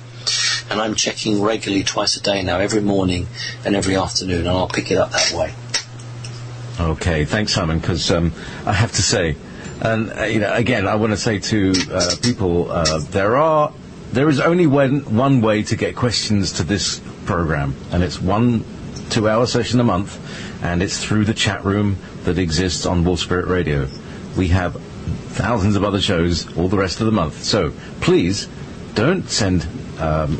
and I'm checking regularly twice a day now, every morning and every afternoon, and I'll pick it up that way. Okay, thanks, Simon, because I have to say, and again, I want to say to people, there is only one way to get questions to this program, and it's 1 2-hour session a month, and it's through the chat room that exists on Wolf Spirit Radio. We have thousands of other shows all the rest of the month, so please don't send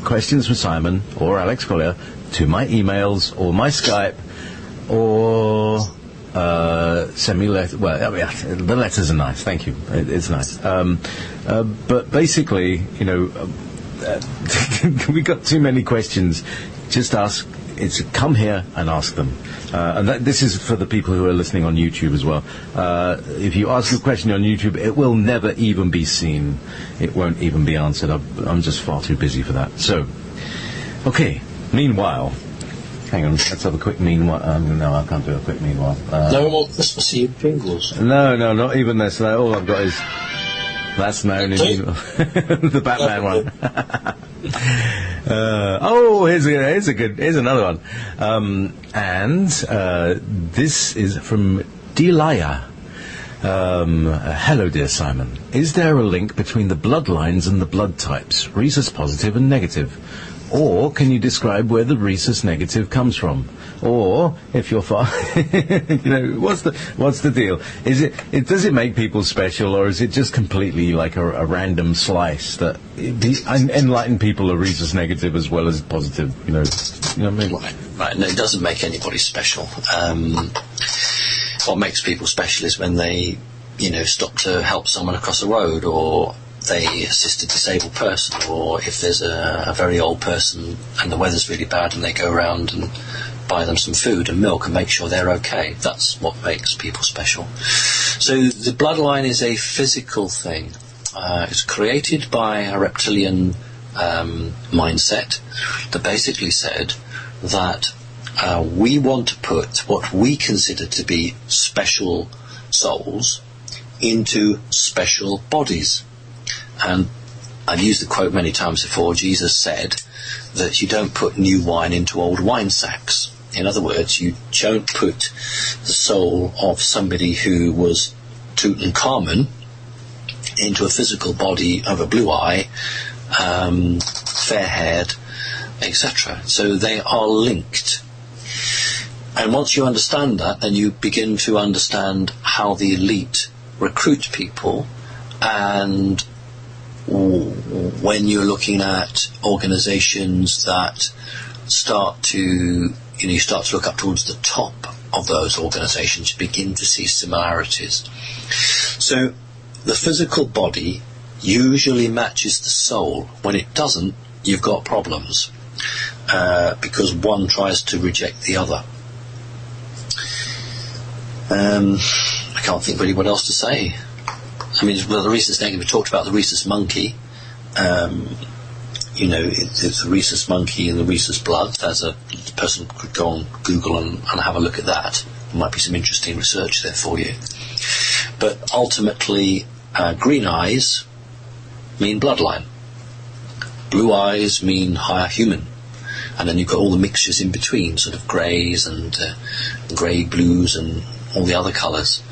questions for Simon or Alex Collier to my emails or my Skype, or send me letters. Well, the letters are nice, thank you. It's nice. But basically, we got too many questions. Just ask. It's come here and ask them. And this is for the people who are listening on YouTube as well. If you ask a question on YouTube, it will never even be seen. It won't even be answered. I'm just far too busy for that. So, okay. Meanwhile, hang on. Let's have a quick meanwhile. No, I can't do a quick meanwhile. No more Christmas Eve jingles. No, not even this. No, all I've got is that's known as the Batman one. Here's another one. This is from Delia. Hello, dear Simon. Is there a link between the bloodlines and the blood types, rhesus positive and negative? Or can you describe where the rhesus negative comes from? Or if you're what's the deal? Does it make people special, or is it just completely like a random slice that enlightened people are rhesus negative as well as positive? You know what I mean? Right. No, it doesn't make anybody special. What makes people special is when they, stop to help someone across the road, or they assist a disabled person, or if there's a very old person and the weather's really bad and they go around and buy them some food and milk and make sure they're okay. That's what makes people special. So the bloodline is a physical thing. It's created by a reptilian mindset that basically said that we want to put what we consider to be special souls into special bodies. And I've used the quote many times before. Jesus said that you don't put new wine into old wine sacks. In other words, you don't put the soul of somebody who was Tutankhamun into a physical body of a blue eye, fair-haired, etc. So they are linked. And once you understand that, then you begin to understand how the elite recruit people, and when you're looking at organizations that start to, you start to look up towards the top of those organizations, you begin to see similarities. So the physical body usually matches the soul. When it doesn't, you've got problems, because one tries to reject the other. I can't think really what else to say. I mean, well, the rhesus negative, we talked about the rhesus monkey. It's the rhesus monkey and the rhesus blood. As a person could go on Google and have a look at that. There might be some interesting research there for you. But ultimately, green eyes mean bloodline. Blue eyes mean higher human. And then you've got all the mixtures in between, sort of greys and grey blues and all the other colours.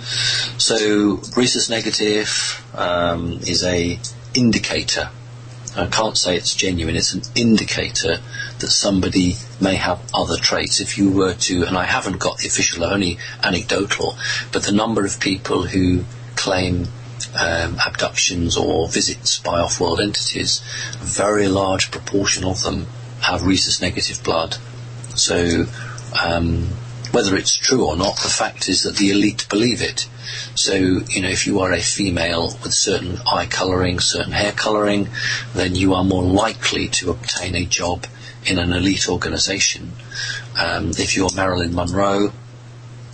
So rhesus negative is a indicator. I can't say it's genuine, it's an indicator that somebody may have other traits. If you were to, and I haven't got the official, only anecdotal, but the number of people who claim abductions or visits by off-world entities, a very large proportion of them have rhesus negative blood. So whether it's true or not, the fact is that the elite believe it. So, if you are a female with certain eye colouring, certain hair colouring, then you are more likely to obtain a job in an elite organisation. If you're Marilyn Monroe,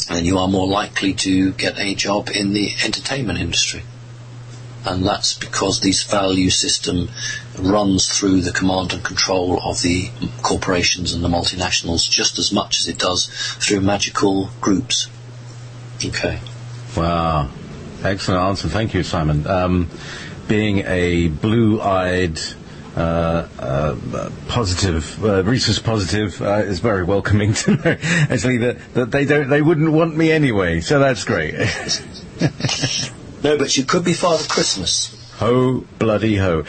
then you are more likely to get a job in the entertainment industry. And that's because this value system runs through the command and control of the corporations and the multinationals just as much as it does through magical groups. Okay. Wow. Excellent answer. Thank you, Simon. Being a blue-eyed, positive, rhesus positive, is very welcoming to know. Actually, that they wouldn't want me anyway, so that's great. No, but you could be Father Christmas. Ho, bloody ho.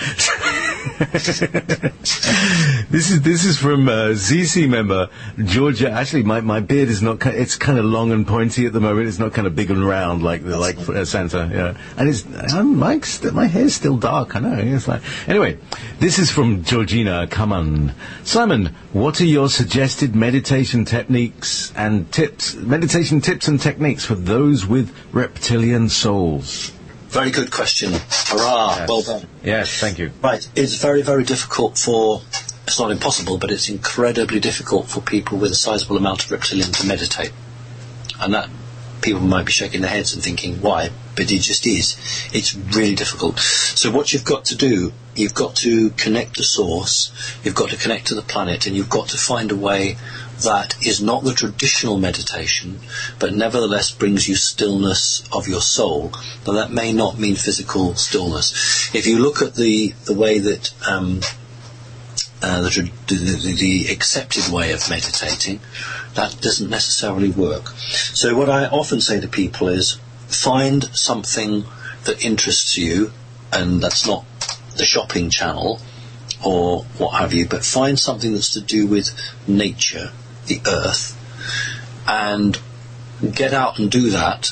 This is from ZC member Georgia. Actually, my beard is not. It's kind of long and pointy at the moment. It's not kind of big and round like Santa. Yeah, and my hair's still dark. I know. It's like, anyway, this is from Georgina. Come on, Simon. What are your suggested meditation techniques and tips? Meditation tips and techniques for those with reptilian souls. Very good question. Hurrah! Yes. Well done. Yes, thank you. Right, it's very, very difficult it's not impossible, but it's incredibly difficult for people with a sizable amount of reptilian to meditate. And that, people might be shaking their heads and thinking, why? But it just is. It's really difficult. So what you've got to do, you've got to connect to source, you've got to connect to the planet, and you've got to find a way that is not the traditional meditation, but nevertheless brings you stillness of your soul. Now that may not mean physical stillness. If you look at the way that the accepted way of meditating, that doesn't necessarily work. So what I often say to people is, find something that interests you, and that's not the shopping channel or what have you, but find something that's to do with nature, the earth, and get out and do that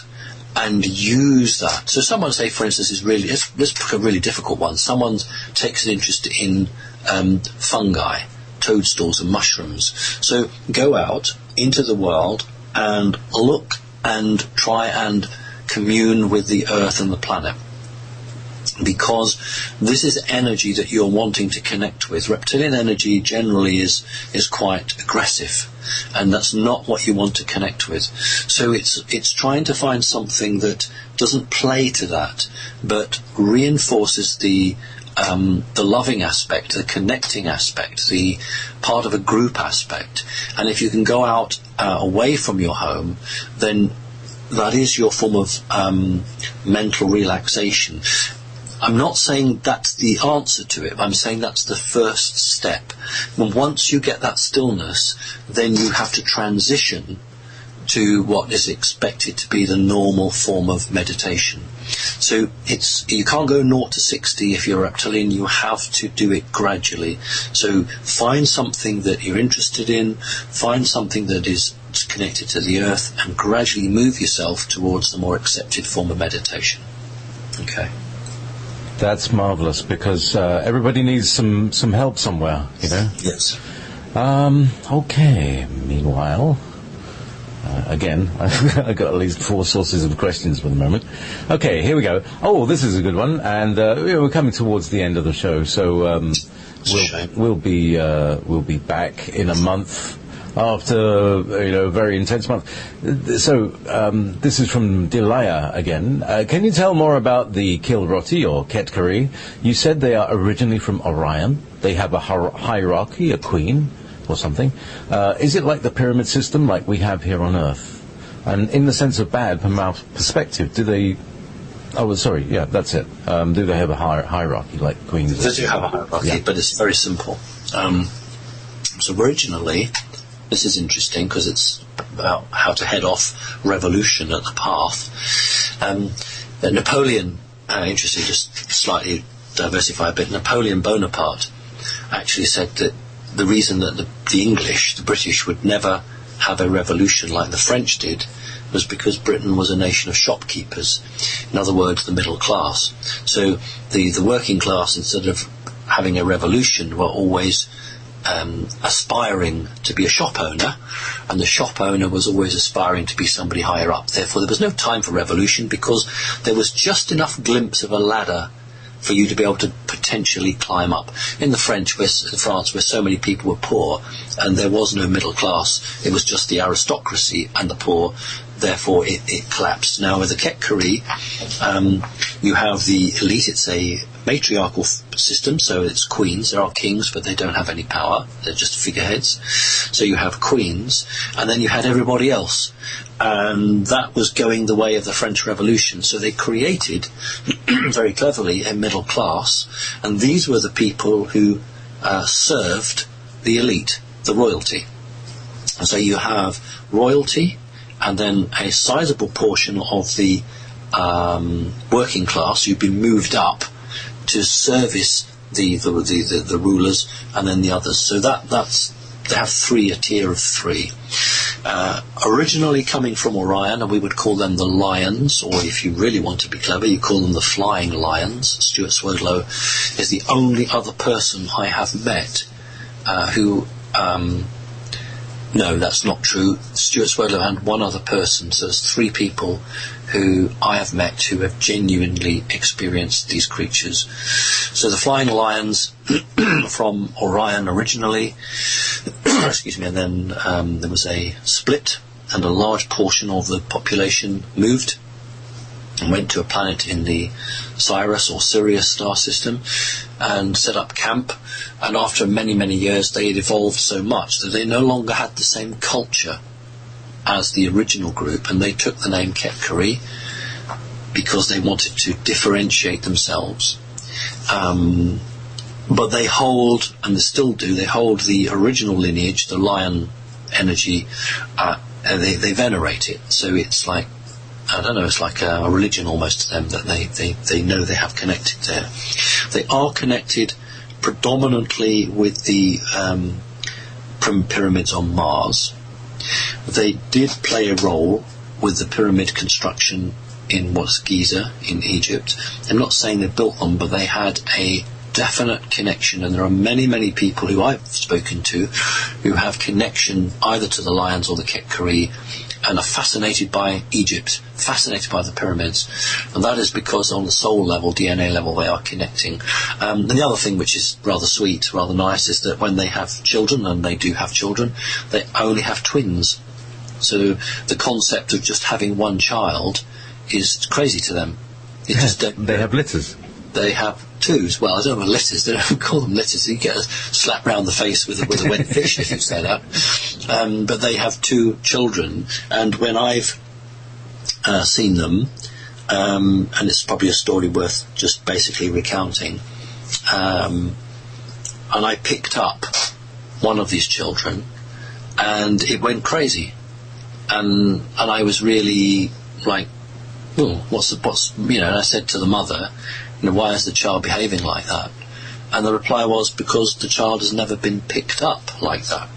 and use that. So someone, say for instance, let's pick a really difficult one. Someone takes an interest in fungi, toadstools and mushrooms. So go out into the world and look and try and commune with the earth and the planet, because this is energy that you're wanting to connect with. Reptilian energy generally is quite aggressive, and that's not what you want to connect with. So it's trying to find something that doesn't play to that, but reinforces the loving aspect, the connecting aspect, the part of a group aspect. And if you can go out away from your home, then that is your form of mental relaxation. I'm not saying that's the answer to it, I'm saying that's the first step. And once you get that stillness, then you have to transition to what is expected to be the normal form of meditation. So you can't go 0 to 60 if you're a reptilian. You have to do it gradually. So find something that you're interested in, find something that is connected to the earth, and gradually move yourself towards the more accepted form of meditation. Okay. That's marvellous, because everybody needs some help somewhere, you know. Yes. Okay. Meanwhile, again, I've got at least 4 sources of questions for the moment. Okay, here we go. Oh, this is a good one, and we're coming towards the end of the show, so we'll be back in a month after a very intense month. So this is from Delia again. Can you tell more about the Kilroti or Ketkari? You said they are originally from Orion. They have a hierarchy, a queen or something. Is it like the pyramid system like we have here on Earth? And in the sense of bad, from our perspective, do they... Oh, sorry, yeah, that's it. Do they have a hierarchy like queens? They do have a hierarchy, but it's very simple. So originally... This is interesting because it's about how to head off revolution at the path. Napoleon, interesting, just slightly diversify a bit, Napoleon Bonaparte actually said that the reason that the English, the British, would never have a revolution like the French did was because Britain was a nation of shopkeepers. In other words, the middle class. So the working class, instead of having a revolution, were always aspiring to be a shop owner, and the shop owner was always aspiring to be somebody higher up. Therefore, there was no time for revolution, because there was just enough glimpse of a ladder for you to be able to potentially climb up. In France, where so many people were poor, and there was no middle class, it was just the aristocracy and the poor. Therefore, it collapsed. Now, with the Ketkari, you have the elite. It's a matriarchal system, so it's queens. There are kings, but they don't have any power. They're just figureheads. So you have queens, and then you had everybody else. And that was going the way of the French Revolution. So they created, very cleverly, a middle class, and these were the people who served the elite, the royalty. And so you have royalty, and then a sizable portion of the working class who've been moved up to service the rulers, and then the others. So they have a tier of 3. Originally coming from Orion, and we would call them the Lions, or if you really want to be clever, you call them the Flying Lions. Stuart Swerdlow is the only other person I have met who... No, that's not true. Stuart Swerdlow and one other person, so there's 3 people who I have met who have genuinely experienced these creatures. So the Flying Lions from Orion originally, excuse me, and then there was a split, and a large portion of the population moved and went to a planet in the Sirius or Sirius star system and set up camp. And after many, many years, they had evolved so much that they no longer had the same culture as the original group, and they took the name Ketkari because they wanted to differentiate themselves. But they hold, and they still do, they hold the original lineage, the lion energy, and they venerate it. So it's like, I don't know, it's like a religion almost to them, that they know they have connected there. They are connected predominantly with the pyramids on Mars. They did play a role with the pyramid construction in what's Giza in Egypt. I'm not saying they built them, but they had a definite connection, and there are many, many people who I've spoken to who have connection either to the lions or the Ketkari, and are fascinated by Egypt, fascinated by the pyramids, and that is because on the soul level, DNA level, they are connecting. And the other thing which is rather sweet, rather nice, is that when they have children, and they do have children, they only have twins. So the concept of just having one child is crazy to them. They have litters. They have 2s. Well, I don't know litters. They don't call them litters. You get a slap round the face with a wet fish if you say that. But they have 2 children, and when I've seen them, and it's probably a story worth just basically recounting, and I picked up one of these children, and it went crazy. and I was really like, oh, what's and I said to the mother, why is the child behaving like that? And the reply was, because the child has never been picked up like that.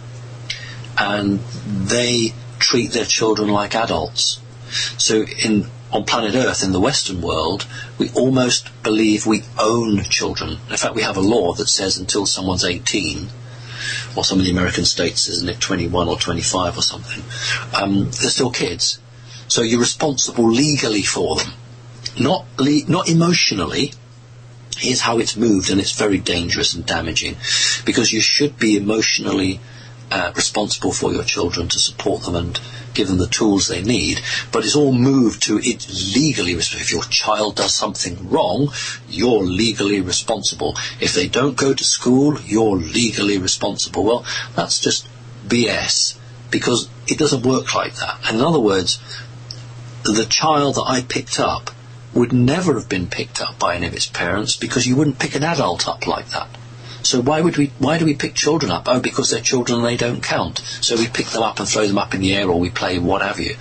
And they treat their children like adults. So on planet Earth, in the Western world, we almost believe we own children. In fact, we have a law that says until someone's 18, or some of the American states, isn't it, 21 or 25 or something, they're still kids. So you're responsible legally for them. Not emotionally. Here's how it's moved, and it's very dangerous and damaging, because you should be emotionally responsible for your children, to support them and give them the tools they need, but it's all moved to it's legally if your child does something wrong, you're legally responsible. If they don't go to school, you're legally responsible. Well, that's just BS, because it doesn't work like that. And in other words, the child that I picked up would never have been picked up by any of its parents, because you wouldn't pick an adult up like that. So why do we pick children up? Oh, because they're children and they don't count. So we pick them up and throw them up in the air, or we play what have you.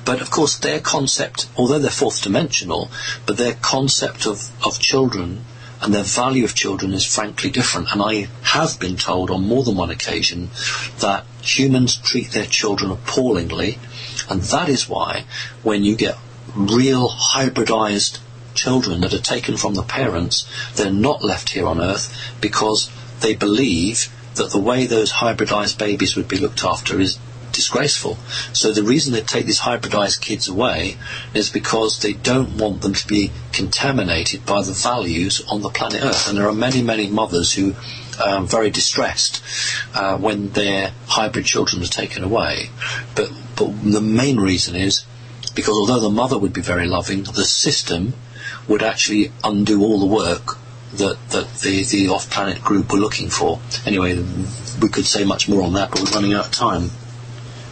But of course their concept, although they're fourth dimensional, but their concept of children and their value of children is frankly different. And I have been told on more than one occasion that humans treat their children appallingly, and that is why when you get real hybridized children that are taken from the parents, they're not left here on Earth, because they believe that the way those hybridized babies would be looked after is disgraceful. So the reason they take these hybridized kids away is because they don't want them to be contaminated by the values on the planet Earth. And there are many, many mothers who are very distressed when their hybrid children are taken away. But the main reason is because although the mother would be very loving, the system would actually undo all the work that the off-planet group were looking for. Anyway, we could say much more on that, but we're running out of time.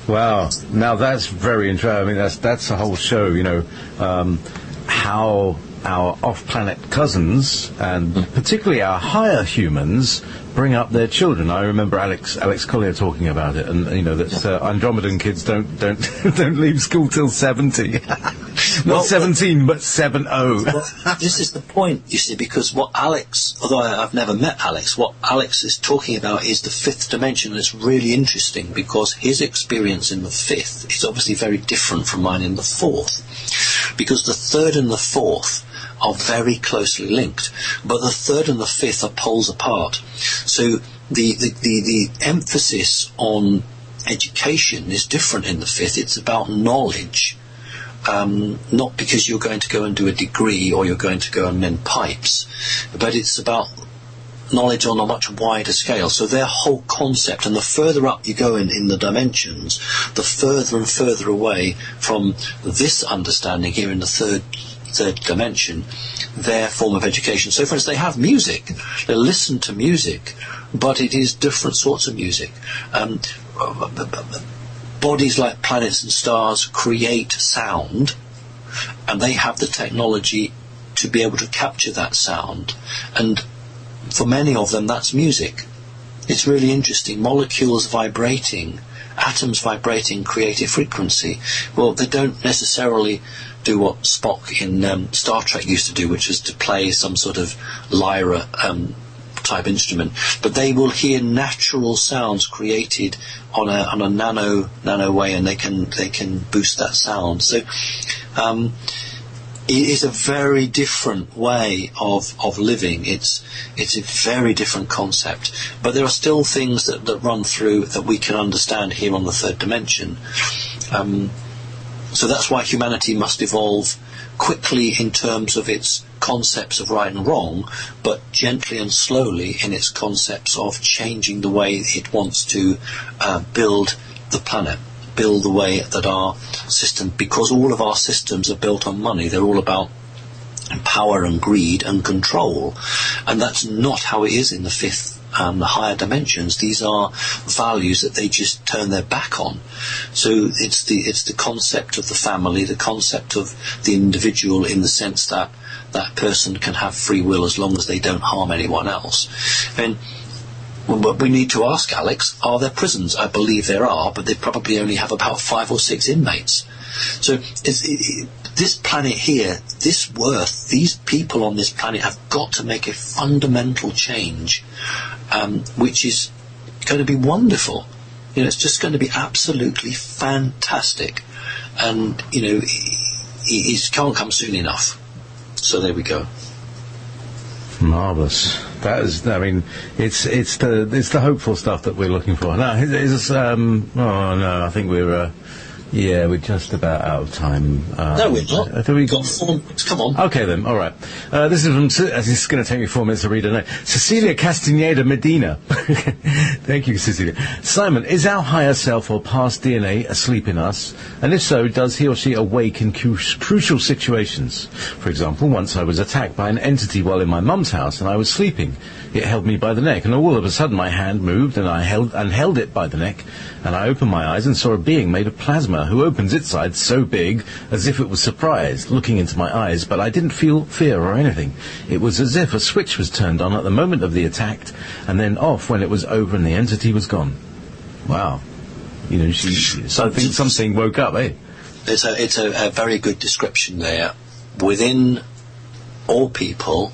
Wow. Now that's very interesting. I mean, that's a whole show, how our off-planet cousins, and particularly our higher humans, bring up their children. I remember Alex Collier talking about it, and that Andromedan kids don't leave school till 70. Not 17, but 70. Well, this is the point, you see, because what Alex, although I've never met Alex, what Alex is talking about is the fifth dimension, and it's really interesting because his experience in the fifth is obviously very different from mine in the fourth, because the third and the fourth are very closely linked, but the third and the fifth are poles apart. So the emphasis on education is different in the fifth. It's about knowledge, not because you're going to go and do a degree or you're going to go and mend pipes, but it's about knowledge on a much wider scale. So their whole concept, and the further up you go in the dimensions, the further and further away from this understanding here in the third dimension, their form of education. So for instance, they have music, they listen to music, but it is different sorts of music. Bodies like planets and stars create sound, and they have the technology to be able to capture that sound, and for many of them that's music. It's really interesting. Molecules vibrating, atoms vibrating create a frequency. Well, they don't necessarily do what Spock in Star Trek used to do, which is to play some sort of lyra type instrument, but they will hear natural sounds created on a nano way, and they can boost that sound. So it is a very different way of living. It's a very different concept, but there are still things that run through that we can understand here on the third dimension. So that's why humanity must evolve quickly in terms of its concepts of right and wrong, but gently and slowly in its concepts of changing the way it wants to build the planet, build the way that our system, because all of our systems are built on money, they're all about power and greed and control, and that's not how it is in the fifth the higher dimensions. These are values that they just turn their back on. So it's the concept of the family, the concept of the individual, in the sense that that person can have free will as long as they don't harm anyone else. And Well, but we need to ask, Alex, are there prisons? I believe there are, but they probably only have about 5 or 6 inmates. So this planet here, this worth, these people on this planet have got to make a fundamental change, which is going to be wonderful. You know, it's just going to be absolutely fantastic. And, you know, it can't come soon enough. So there we go. Marvellous. That is, I mean, it's the hopeful stuff that we're looking for. No, I think we're just about out of time. No, we're not. Have we got 4 minutes. Come on. Okay then, all right. This is from, this is going to take me 4 minutes to read it now. Cecilia Castaneda Medina. Thank you, Cecilia. Simon, is our higher self or past DNA asleep in us? And if so, does he or she awake in crucial situations? For example, once I was attacked by an entity while in my mum's house and I was sleeping. It held me by the neck, and all of a sudden my hand moved and I held it by the neck, and I opened my eyes and saw a being made of plasma who opens its eyes so big as if it was surprised, looking into my eyes, but I didn't feel fear or anything. It was as if a switch was turned on at the moment of the attack, and then off when it was over and the entity was gone. Wow. You know, something woke up, eh? It's a very good description there. Within all people,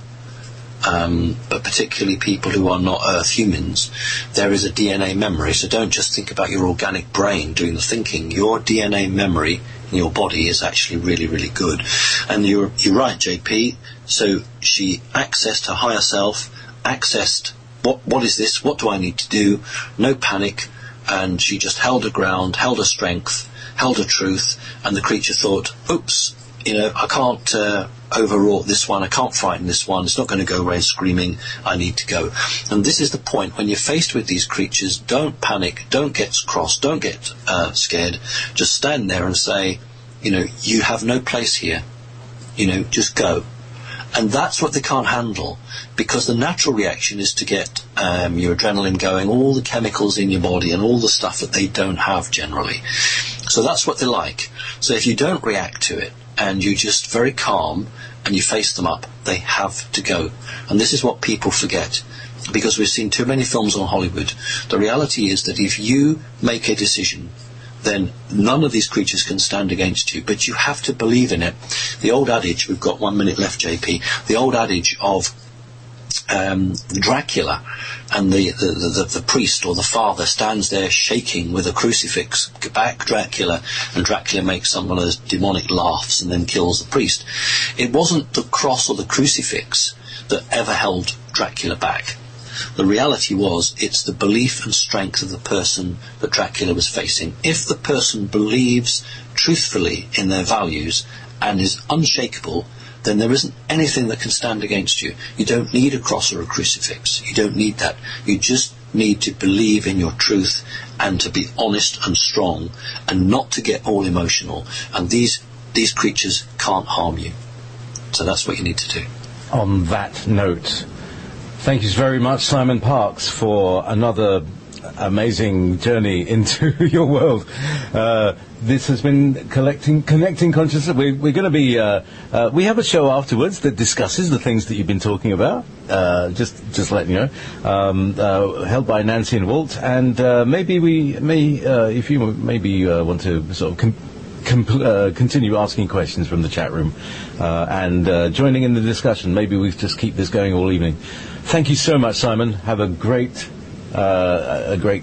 but particularly people who are not Earth humans, there is a DNA memory. So don't just think about your organic brain doing the thinking. Your DNA memory in your body is actually really, really good. And you're right, JP. So she accessed her higher self, accessed what is this? What do I need to do? No panic. And she just held her ground, held her strength, held her truth. And the creature thought, oops, you know, I can't overwrought this one, I can't frighten this one, it's not going to go away screaming, I need to go. And this is the point. When you're faced with these creatures, don't panic, don't get cross, don't get scared. Just stand there and say, you know, you have no place here. You know, just go. And that's what they can't handle, because the natural reaction is to get your adrenaline going, all the chemicals in your body and all the stuff that they don't have generally. So that's what they like. So if you don't react to it, and you're just very calm and you face them up, they have to go. And this is what people forget, because we've seen too many films on Hollywood. The reality is that if you make a decision, then none of these creatures can stand against you, but you have to believe in it. The old adage, we've got 1 minute left, JP, the old adage of Dracula, and the priest or the father stands there shaking with a crucifix, back Dracula, and Dracula makes some of those demonic laughs and then kills the priest. It wasn't the cross or the crucifix that ever held Dracula back. The reality was, it's the belief and strength of the person that Dracula was facing. If the person believes truthfully in their values and is unshakable, then there isn't anything that can stand against you. You don't need a cross or a crucifix. You don't need that. You just need to believe in your truth and to be honest and strong and not to get all emotional. And these creatures can't harm you. So that's what you need to do. On that note, thank you very much, Simon Parkes, for another amazing journey into your world. This has been Connecting Consciousness. We're going to be. We have a show afterwards that discusses the things that you've been talking about. Just letting you know. Held by Nancy and Walt, and maybe we may, if you maybe want to sort of continue asking questions from the chat room and joining in the discussion. Maybe we just keep this going all evening. Thank you so much, Simon. Have a great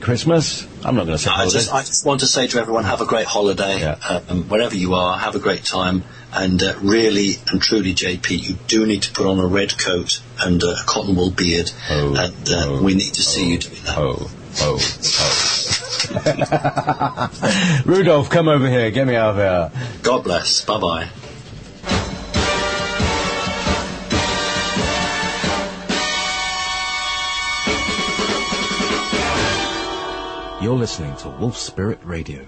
Christmas. I'm not going to say holiday. I just want to say to everyone, have a great holiday. Yeah. Wherever you are, have a great time. And really and truly, JP, you do need to put on a red coat and a cotton wool beard. We need to see you doing that. Rudolph, come over here. Get me out of here. God bless. Bye-bye. You're listening to Wolf Spirit Radio.